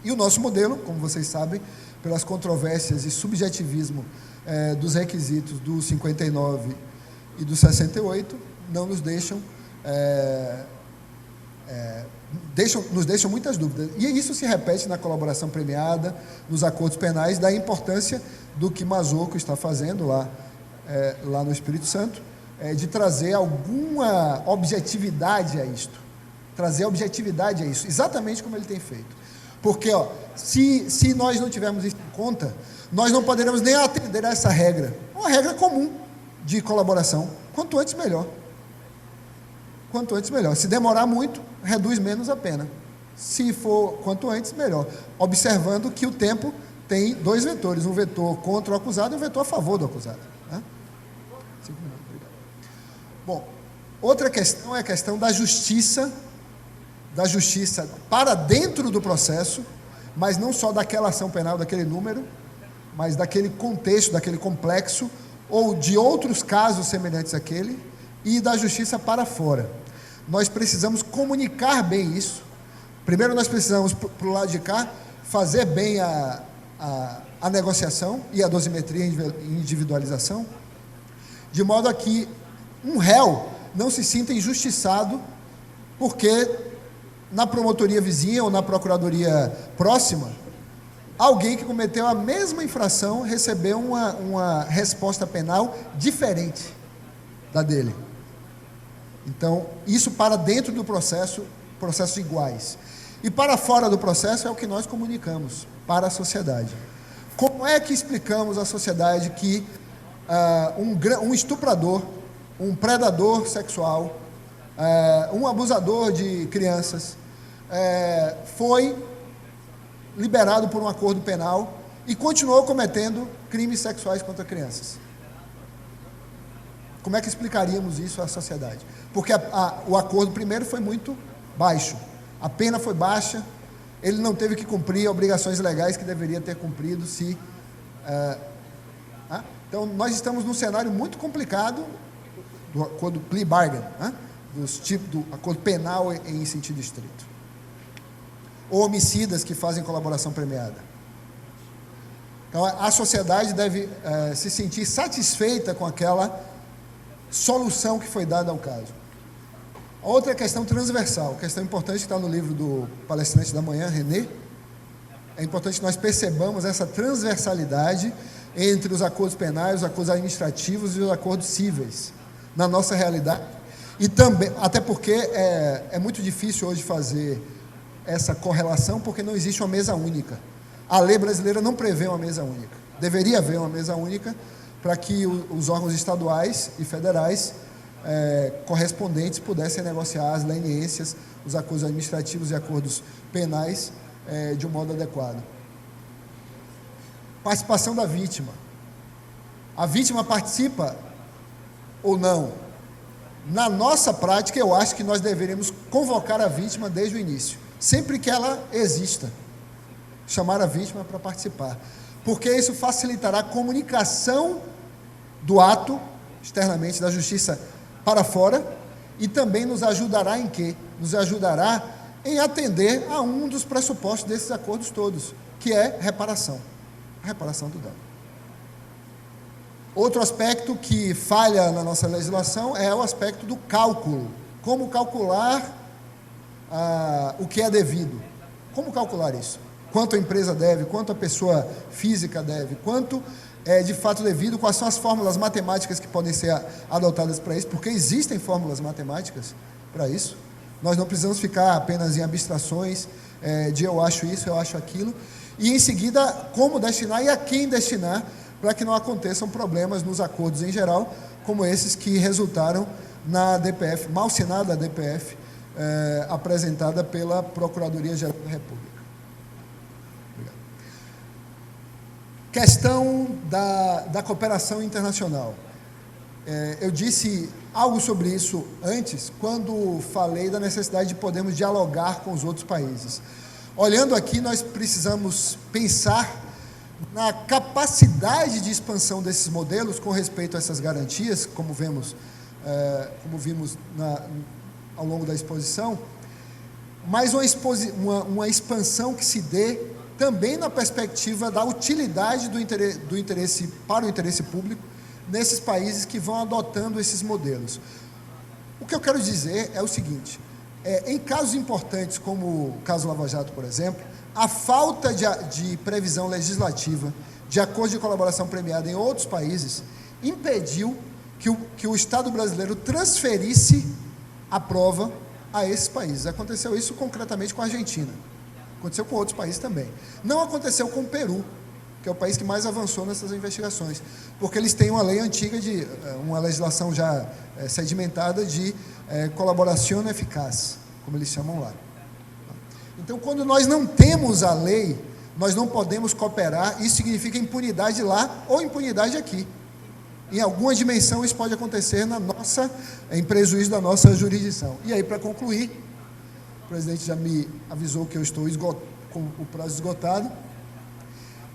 E o nosso modelo, como vocês sabem, pelas controvérsias e subjetivismo dos requisitos do 59 e do 68, não nos deixam... nos deixam muitas dúvidas, e isso se repete na colaboração premiada, nos acordos penais, da importância do que Mazocco está fazendo lá no Espírito Santo, de trazer alguma objetividade a isto, exatamente como ele tem feito, porque se nós não tivermos isso em conta, nós não poderemos nem atender a essa regra, uma regra comum de colaboração, quanto antes melhor. Quanto antes, melhor. Se demorar muito, reduz menos a pena. Se for quanto antes, melhor. Observando que o tempo tem 2 vetores, um vetor contra o acusado e um vetor a favor do acusado. Né? 5 minutos, obrigado. Bom, outra questão é a questão da justiça para dentro do processo, mas não só daquela ação penal, daquele número, mas daquele contexto, daquele complexo, ou de outros casos semelhantes àquele, e da justiça para fora. Nós precisamos comunicar bem isso, Primeiro nós precisamos, para o lado de cá, fazer bem a negociação e a dosimetria e individualização, de modo a que um réu não se sinta injustiçado porque na promotoria vizinha ou na procuradoria próxima, alguém que cometeu a mesma infração recebeu uma resposta penal diferente da dele. Então, isso para dentro do processo, processos iguais. E para fora do processo é o que nós comunicamos para a sociedade. Como é que explicamos à sociedade que um estuprador, um predador sexual, um abusador de crianças, foi liberado por um acordo penal e continuou cometendo crimes sexuais contra crianças? Como é que explicaríamos isso à sociedade? Porque o acordo primeiro foi muito baixo, a pena foi baixa, ele não teve que cumprir obrigações legais que deveria ter cumprido Então, nós estamos num cenário muito complicado do acordo plea bargain, do acordo penal em sentido estrito. Ou homicidas que fazem colaboração premiada. Então, a sociedade deve se sentir satisfeita com aquela solução que foi dada ao caso. Outra questão transversal, questão importante que está no livro do palestrante da manhã, René. É importante que nós percebamos essa transversalidade entre os acordos penais, os acordos administrativos e os acordos cíveis na nossa realidade. E também, até porque é muito difícil hoje fazer essa correlação, porque não existe uma mesa única. A lei brasileira não prevê uma mesa única. Deveria haver uma mesa única para que os órgãos estaduais e federais correspondentes pudessem negociar as leniências, os acordos administrativos e acordos penais de um modo adequado. Participação da vítima. A vítima participa ou não? Na nossa prática, eu acho que nós deveríamos convocar a vítima desde o início, sempre que ela exista, chamar a vítima para participar, porque isso facilitará a comunicação do ato, externamente, da justiça para fora, e também nos ajudará em quê? Nos ajudará em atender a um dos pressupostos desses acordos todos, que é reparação, a reparação do dano. Outro aspecto que falha na nossa legislação é o aspecto do cálculo. Como calcular o que é devido? Como calcular isso? Quanto a empresa deve, quanto a pessoa física deve, quanto é de fato devido, quais são as fórmulas matemáticas que podem ser adotadas para isso, porque existem fórmulas matemáticas para isso. Nós não precisamos ficar apenas em abstrações de eu acho isso, eu acho aquilo, e em seguida como destinar e a quem destinar, para que não aconteçam problemas nos acordos em geral, como esses que resultaram na DPF, mal-sinada DPF, apresentada pela Procuradoria-Geral da República. Obrigado. Questão da cooperação internacional. Eu disse algo sobre isso antes, quando falei da necessidade de podermos dialogar com os outros países. Olhando aqui, nós precisamos pensar na capacidade de expansão desses modelos com respeito a essas garantias, como vimos ao longo da exposição, mas uma expansão que se dê também na perspectiva da utilidade do interesse para o interesse público nesses países que vão adotando esses modelos. O que eu quero dizer é o seguinte: em casos importantes como o caso Lava Jato, por exemplo, a falta de previsão legislativa de acordo de colaboração premiada em outros países impediu que o Estado brasileiro transferisse a prova a esses países. Aconteceu isso concretamente com a Argentina, aconteceu com outros países também. Não aconteceu com o Peru, que é o país que mais avançou nessas investigações, porque eles têm uma lei antiga, uma legislação já sedimentada de colaboração eficaz, como eles chamam lá. Então, quando nós não temos a lei, nós não podemos cooperar. Isso significa impunidade lá ou impunidade aqui. Em alguma dimensão isso pode acontecer em prejuízo da nossa jurisdição. E aí, para concluir, o presidente já me avisou que eu estou com o prazo esgotado.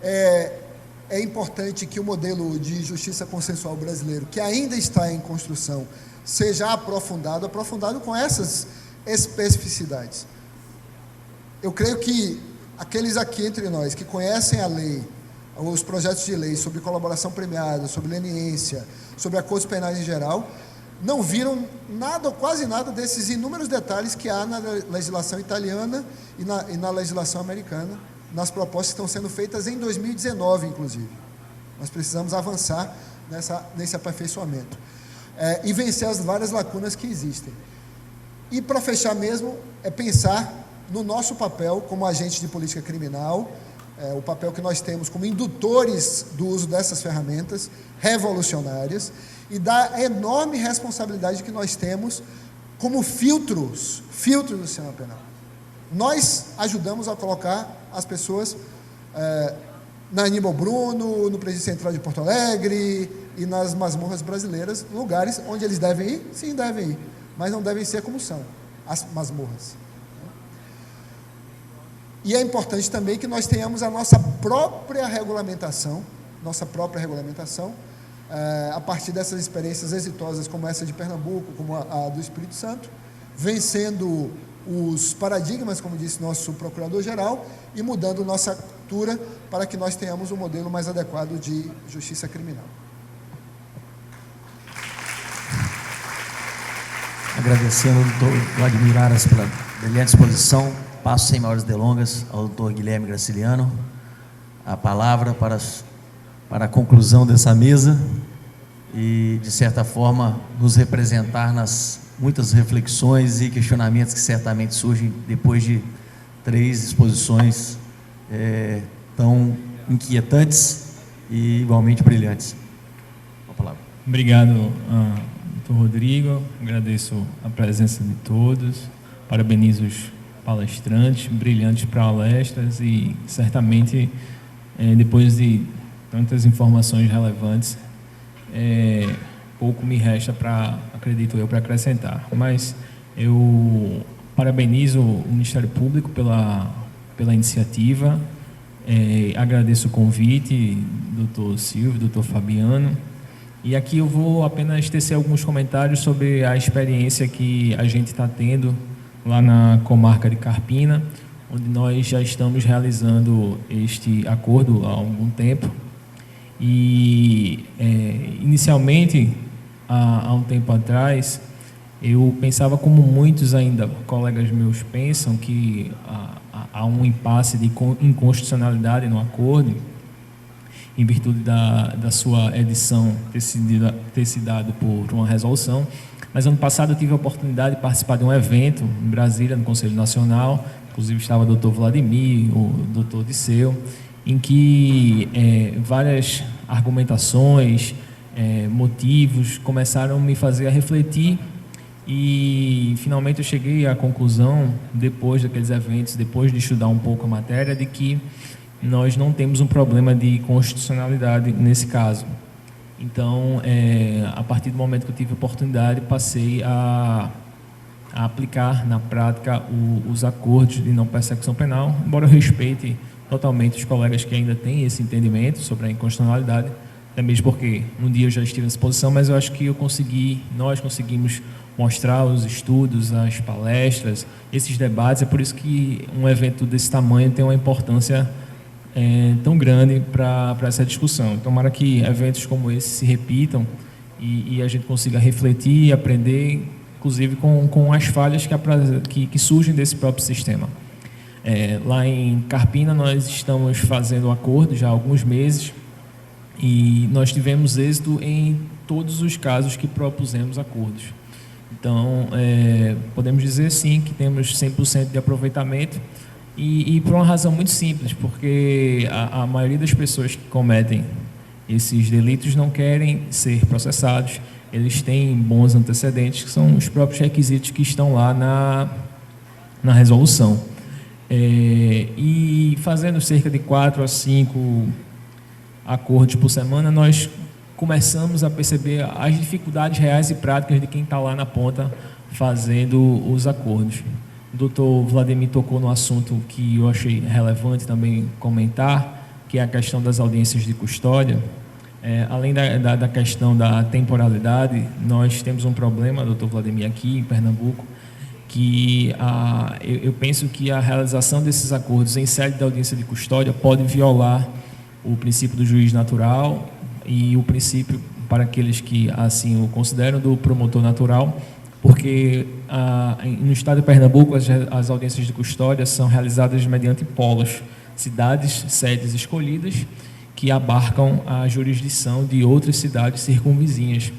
É importante que o modelo de justiça consensual brasileiro, que ainda está em construção, seja aprofundado com essas especificidades. eu creio que aqueles aqui entre nós que conhecem a lei, os projetos de lei sobre colaboração premiada, sobre leniência, sobre acordos penais em geral, não viram nada ou quase nada desses inúmeros detalhes que há na legislação italiana e na legislação americana, nas propostas que estão sendo feitas em 2019, inclusive. Nós precisamos avançar nesse aperfeiçoamento e vencer as várias lacunas que existem. E, para fechar mesmo, é pensar no nosso papel como agente de política criminal, o papel que nós temos como indutores do uso dessas ferramentas revolucionárias e da enorme responsabilidade que nós temos como filtros do sistema penal. Nós ajudamos a colocar as pessoas na Aníbal Bruno, no Presídio Central de Porto Alegre e nas masmorras brasileiras, lugares onde eles devem ir? Sim, devem ir, mas não devem ser como são as masmorras. E é importante também que nós tenhamos a nossa própria regulamentação, a partir dessas experiências exitosas como essa de Pernambuco, como a do Espírito Santo, vencendo os paradigmas, como disse nosso procurador-geral, e mudando nossa cultura para que nós tenhamos um modelo mais adequado de justiça criminal. Agradecendo ao doutor Vladimir Aras pela brilhante exposição, passo sem maiores delongas ao doutor Guilherme Graciliano a palavra para a conclusão dessa mesa e, de certa forma, nos representar nas muitas reflexões e questionamentos que certamente surgem depois de 3 exposições tão inquietantes e igualmente brilhantes. A palavra. Obrigado, doutor Rodrigo. Agradeço a presença de todos. Parabenizo os palestrantes, brilhantes palestras e certamente depois de tantas informações relevantes pouco me resta acredito eu, para acrescentar, mas eu parabenizo o Ministério Público pela iniciativa, agradeço o convite, doutor Silvio, doutor Fabiano, e aqui eu vou apenas tecer alguns comentários sobre a experiência que a gente está tendo lá na comarca de Carpina, onde nós já estamos realizando este acordo há algum tempo. E, inicialmente, há um tempo atrás, eu pensava como muitos ainda, colegas meus pensam, que há um impasse de inconstitucionalidade no acordo, em virtude da sua edição ter se dado por uma resolução. Mas ano passado eu tive a oportunidade de participar de um evento em Brasília, no Conselho Nacional, inclusive estava o doutor Vladimir, o doutor Disseu, em que várias argumentações, motivos começaram a me fazer a refletir e finalmente eu cheguei à conclusão, depois daqueles eventos, depois de estudar um pouco a matéria, de que nós não temos um problema de constitucionalidade nesse caso. Então, a partir do momento que eu tive a oportunidade, passei a aplicar na prática os acordos de não persecução penal, embora eu respeite totalmente os colegas que ainda têm esse entendimento sobre a inconstitucionalidade, até mesmo porque um dia eu já estive nessa posição, mas eu acho que nós conseguimos mostrar os estudos, as palestras, esses debates. É por isso que um evento desse tamanho tem uma importância tão grande para essa discussão. Tomara que eventos como esse se repitam e a gente consiga refletir e aprender, inclusive com as falhas que surgem desse próprio sistema. Lá em Carpina nós estamos fazendo um acordo já há alguns meses e nós tivemos êxito em todos os casos que propusemos acordos. Então, podemos dizer sim que temos 100% de aproveitamento e por uma razão muito simples, porque a maioria das pessoas que cometem esses delitos não querem ser processados, eles têm bons antecedentes, que são os próprios requisitos que estão lá na resolução. E fazendo cerca de 4 a 5 acordos por semana, nós começamos a perceber as dificuldades reais e práticas de quem está lá na ponta fazendo os acordos. O doutor Vladimir tocou no assunto que eu achei relevante também comentar, que é a questão das audiências de custódia. Além da questão da temporalidade, nós temos um problema, doutor Vladimir, aqui em Pernambuco, que eu penso que a realização desses acordos em sede da audiência de custódia pode violar o princípio do juiz natural e o princípio, para aqueles que assim o consideram, do promotor natural, porque no estado de Pernambuco as audiências de custódia são realizadas mediante polos, cidades, sedes escolhidas, que abarcam a jurisdição de outras cidades circunvizinhas.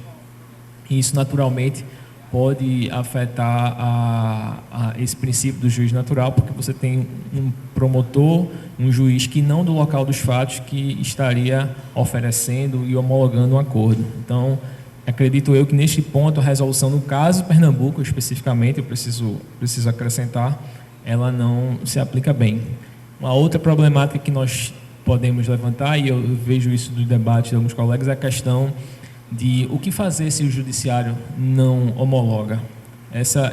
E isso, naturalmente, pode afetar esse princípio do juiz natural, porque você tem um promotor, um juiz que não do local dos fatos, que estaria oferecendo e homologando um acordo. Então, acredito eu que neste ponto a resolução, no caso Pernambuco especificamente, eu preciso acrescentar, ela não se aplica bem. Uma outra problemática que nós podemos levantar, e eu vejo isso do debate de alguns colegas, é a questão de o que fazer se o judiciário não homologa. Essa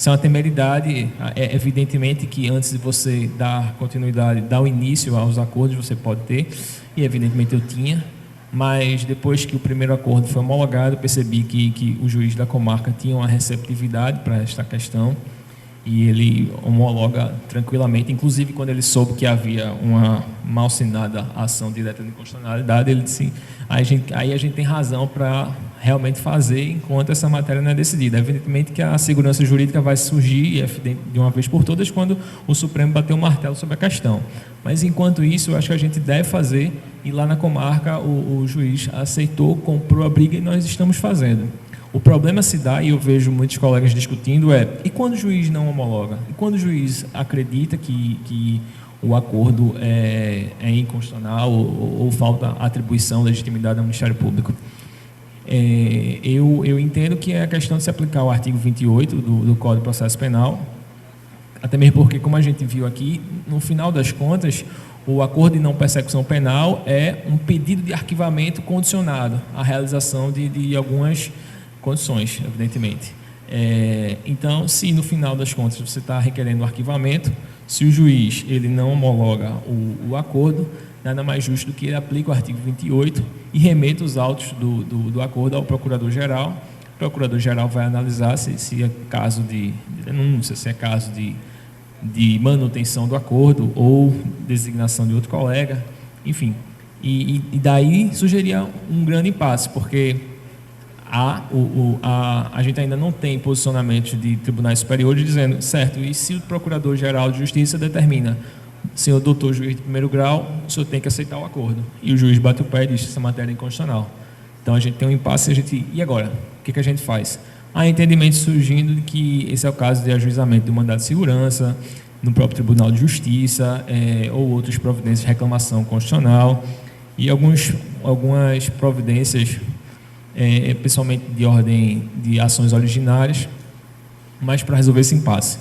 é uma temeridade. É evidentemente que antes de você dar continuidade, dar o início aos acordos, você pode ter, e evidentemente eu tinha, mas depois que o primeiro acordo foi homologado, percebi que o juiz da comarca tinha uma receptividade para esta questão, e ele homologa tranquilamente. Inclusive, quando ele soube que havia uma mal-assinada ação direta de inconstitucionalidade, ele disse: aí a gente tem razão para realmente fazer enquanto essa matéria não é decidida. Evidentemente que a segurança jurídica vai surgir de uma vez por todas quando o Supremo bater o martelo sobre a questão. Mas, enquanto isso, eu acho que a gente deve fazer, e lá na comarca o juiz aceitou, comprou a briga, e nós estamos fazendo. O problema se dá, e eu vejo muitos colegas discutindo, e quando o juiz não homologa? E quando o juiz acredita que o acordo é inconstitucional ou falta atribuição, legitimidade ao Ministério Público? Eu entendo que é a questão de se aplicar o artigo 28 do Código de Processo Penal, até mesmo porque, como a gente viu aqui, no final das contas, o acordo de não persecução penal é um pedido de arquivamento condicionado à realização de algumas condições, evidentemente. Então, se no final das contas você está requerendo o arquivamento, se o juiz ele não homologa o acordo, nada mais justo do que ele aplique o artigo 28 e remeta os autos do acordo ao procurador-geral. O procurador-geral vai analisar se é caso de denúncia, se é caso de manutenção do acordo ou designação de outro colega, enfim. E daí surgiria um grande impasse, porque a gente ainda não tem posicionamento de tribunais superiores dizendo, certo, e se o Procurador-Geral de Justiça determina, senhor doutor juiz de primeiro grau, o senhor tem que aceitar o acordo. E o juiz bate o pé e diz, essa matéria é inconstitucional. Então a gente tem um impasse, e agora? O que a gente faz? Há entendimento surgindo de que esse é o caso de ajuizamento do mandado de segurança, no próprio Tribunal de Justiça, ou outras providências de reclamação constitucional, e algumas providências, pessoalmente de ordem de ações originárias, mas para resolver esse impasse.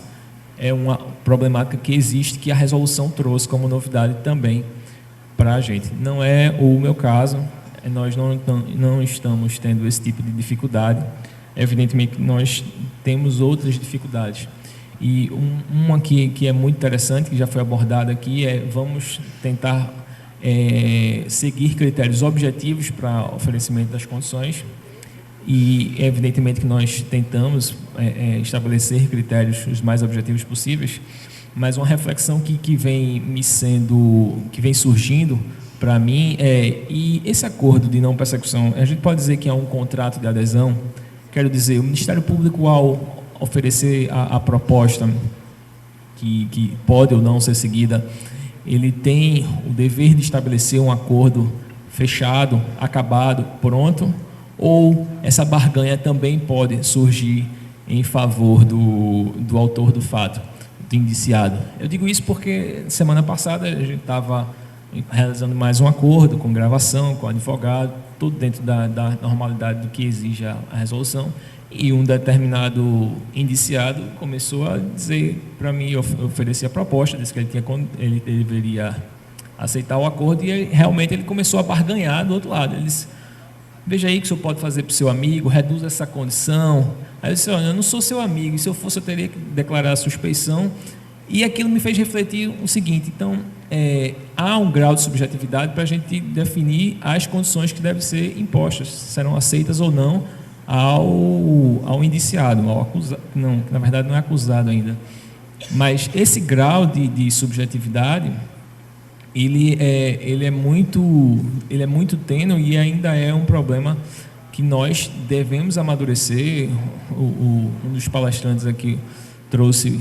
É uma problemática que existe, que a resolução trouxe como novidade também para a gente. Não é o meu caso, nós não estamos tendo esse tipo de dificuldade. Evidentemente que nós temos outras dificuldades. E uma que é muito interessante, que já foi abordada aqui, vamos tentar seguir critérios objetivos para oferecimento das condições, e evidentemente que nós tentamos estabelecer critérios os mais objetivos possíveis, mas uma reflexão que vem surgindo para mim e esse acordo de não persecução, a gente pode dizer que é um contrato de adesão. Quero dizer, o Ministério Público, ao oferecer a proposta que pode ou não ser seguida, ele tem o dever de estabelecer um acordo fechado, acabado, pronto, ou essa barganha também pode surgir em favor do autor do fato, do indiciado. Eu digo isso porque semana passada a gente estava realizando mais um acordo com gravação, com advogado, tudo dentro da normalidade do que exige a resolução, e um determinado indiciado começou a dizer para mim, eu ofereci a proposta, disse que ele deveria aceitar o acordo, e realmente ele começou a barganhar do outro lado. Ele disse, veja aí o que o senhor pode fazer para o seu amigo, reduz essa condição. Aí eu disse, olha, eu não sou seu amigo, e se eu fosse eu teria que declarar a suspeição. E aquilo me fez refletir o seguinte, então, há um grau de subjetividade para a gente definir as condições que devem ser impostas, serão aceitas ou não ao indiciado, ao acusado, não, na verdade não é acusado ainda. Mas esse grau de subjetividade, ele é muito tênue e ainda é um problema que nós devemos amadurecer. Um dos palestrantes aqui trouxe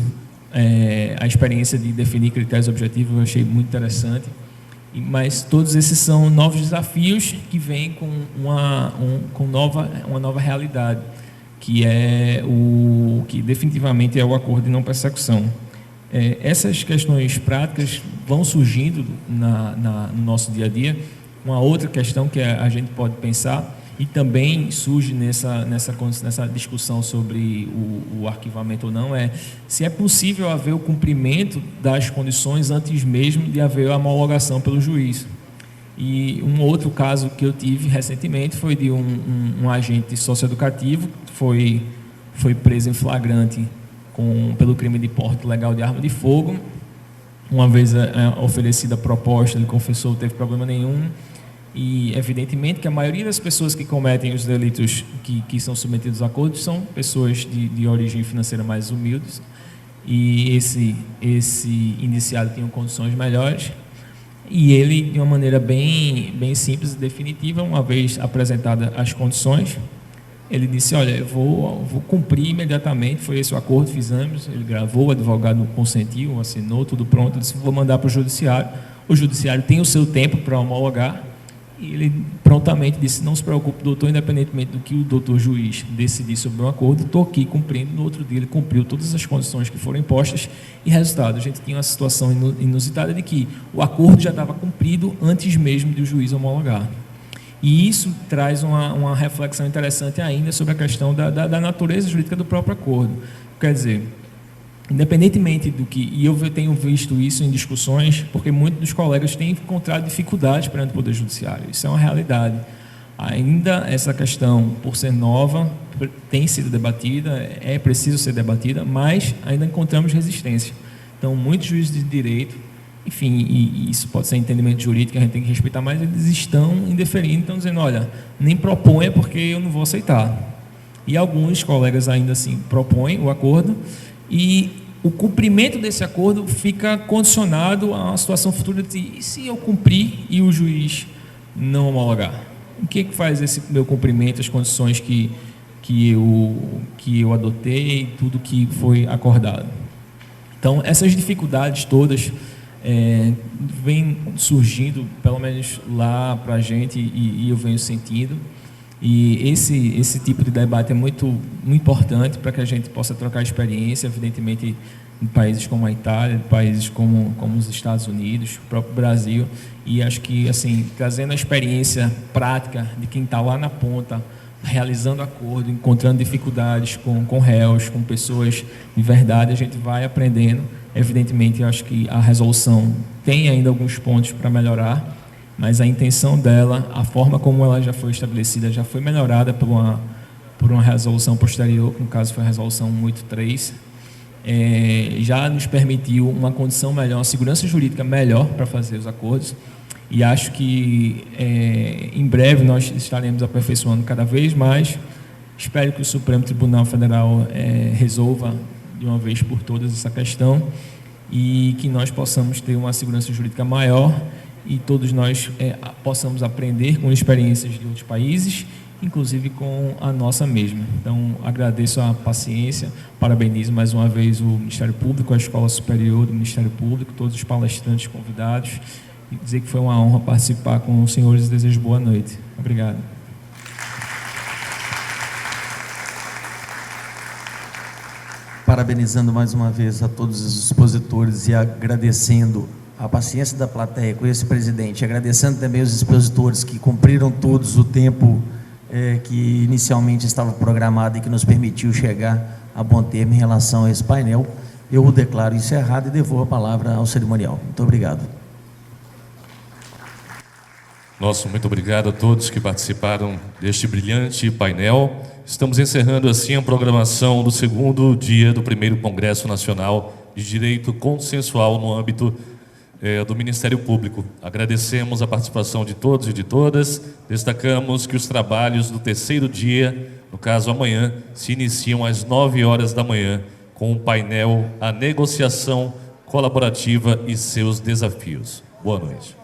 a experiência de definir critérios objetivos, eu achei muito interessante. Mas todos esses são novos desafios que vêm com uma nova realidade, que é que definitivamente é o acordo de não persecução. Essas questões práticas vão surgindo no nosso dia a dia. Uma outra questão que a gente pode pensar, e também surge nessa discussão sobre o arquivamento ou não, é se é possível haver o cumprimento das condições antes mesmo de haver a homologação pelo juiz. E um outro caso que eu tive recentemente foi de um agente socioeducativo que foi preso em flagrante pelo crime de porte ilegal de arma de fogo. Uma vez oferecida a proposta, ele confessou, não teve problema nenhum. E, evidentemente, que a maioria das pessoas que cometem os delitos que são submetidos a acordos são pessoas de origem financeira mais humildes. E esse indiciado tinha condições melhores. E ele, de uma maneira bem simples e definitiva, uma vez apresentadas as condições, ele disse: olha, eu vou cumprir imediatamente. Foi esse o acordo, fizemos. Ele gravou, o advogado consentiu, assinou, tudo pronto. Ele disse: vou mandar para o judiciário. O judiciário tem o seu tempo para homologar. E ele prontamente disse: não se preocupe, doutor, independentemente do que o doutor juiz decidir sobre o acordo, estou aqui cumprindo. No outro dia ele cumpriu todas as condições que foram impostas e, resultado, a gente tinha uma situação inusitada de que o acordo já estava cumprido antes mesmo de o juiz homologar. E isso traz uma reflexão interessante ainda sobre a questão da natureza jurídica do próprio acordo. Quer dizer, independentemente do que, e eu tenho visto isso em discussões, porque muitos dos colegas têm encontrado dificuldades perante o Poder Judiciário, isso é uma realidade. Ainda essa questão, por ser nova, tem sido debatida, é preciso ser debatida, mas ainda encontramos resistência. Então, muitos juízes de direito, enfim, e isso pode ser entendimento jurídico, a gente tem que respeitar, mas eles estão indeferindo, estão dizendo: olha, nem proponha porque eu não vou aceitar. E alguns colegas ainda assim propõem o acordo, e o cumprimento desse acordo fica condicionado a uma situação futura de: e se eu cumprir e o juiz não homologar? O que faz esse meu cumprimento, as condições que eu adotei, tudo que foi acordado? Então, essas dificuldades todas vêm surgindo, pelo menos lá para a gente, e eu venho sentindo. E esse tipo de debate é muito importante para que a gente possa trocar experiência, evidentemente, em países como a Itália, em países como os Estados Unidos, o próprio Brasil. E acho que, assim, trazendo a experiência prática de quem está lá na ponta, realizando acordo, encontrando dificuldades com réus, com pessoas de verdade, a gente vai aprendendo. Evidentemente, eu acho que a resolução tem ainda alguns pontos para melhorar, mas a intenção dela, a forma como ela já foi estabelecida, já foi melhorada por uma resolução posterior, que no caso foi a resolução 183, já nos permitiu uma condição melhor, uma segurança jurídica melhor para fazer os acordos, e acho que em breve nós estaremos aperfeiçoando cada vez mais. Espero que o Supremo Tribunal Federal resolva de uma vez por todas essa questão e que nós possamos ter uma segurança jurídica maior e todos nós possamos aprender com experiências de outros países, inclusive com a nossa mesma. Então, agradeço a paciência, parabenizo mais uma vez o Ministério Público, a Escola Superior do Ministério Público, todos os palestrantes convidados, e dizer que foi uma honra participar com os senhores e desejo boa noite. Obrigado. Parabenizando mais uma vez a todos os expositores e agradecendo a paciência da plateia com esse presidente, agradecendo também os expositores que cumpriram todos o tempo que inicialmente estava programado e que nos permitiu chegar a bom termo em relação a esse painel. Eu o declaro encerrado e devolvo a palavra ao cerimonial. Muito obrigado. Muito obrigado a todos que participaram deste brilhante painel. Estamos encerrando assim a programação do segundo dia do primeiro Congresso Nacional de Direito Consensual no âmbito do Ministério Público. Agradecemos a participação de todos e de todas. Destacamos que os trabalhos do terceiro dia No caso, amanhã, se iniciam às 9 horas da manhã com o painel A Negociação Colaborativa e Seus Desafios. Boa noite.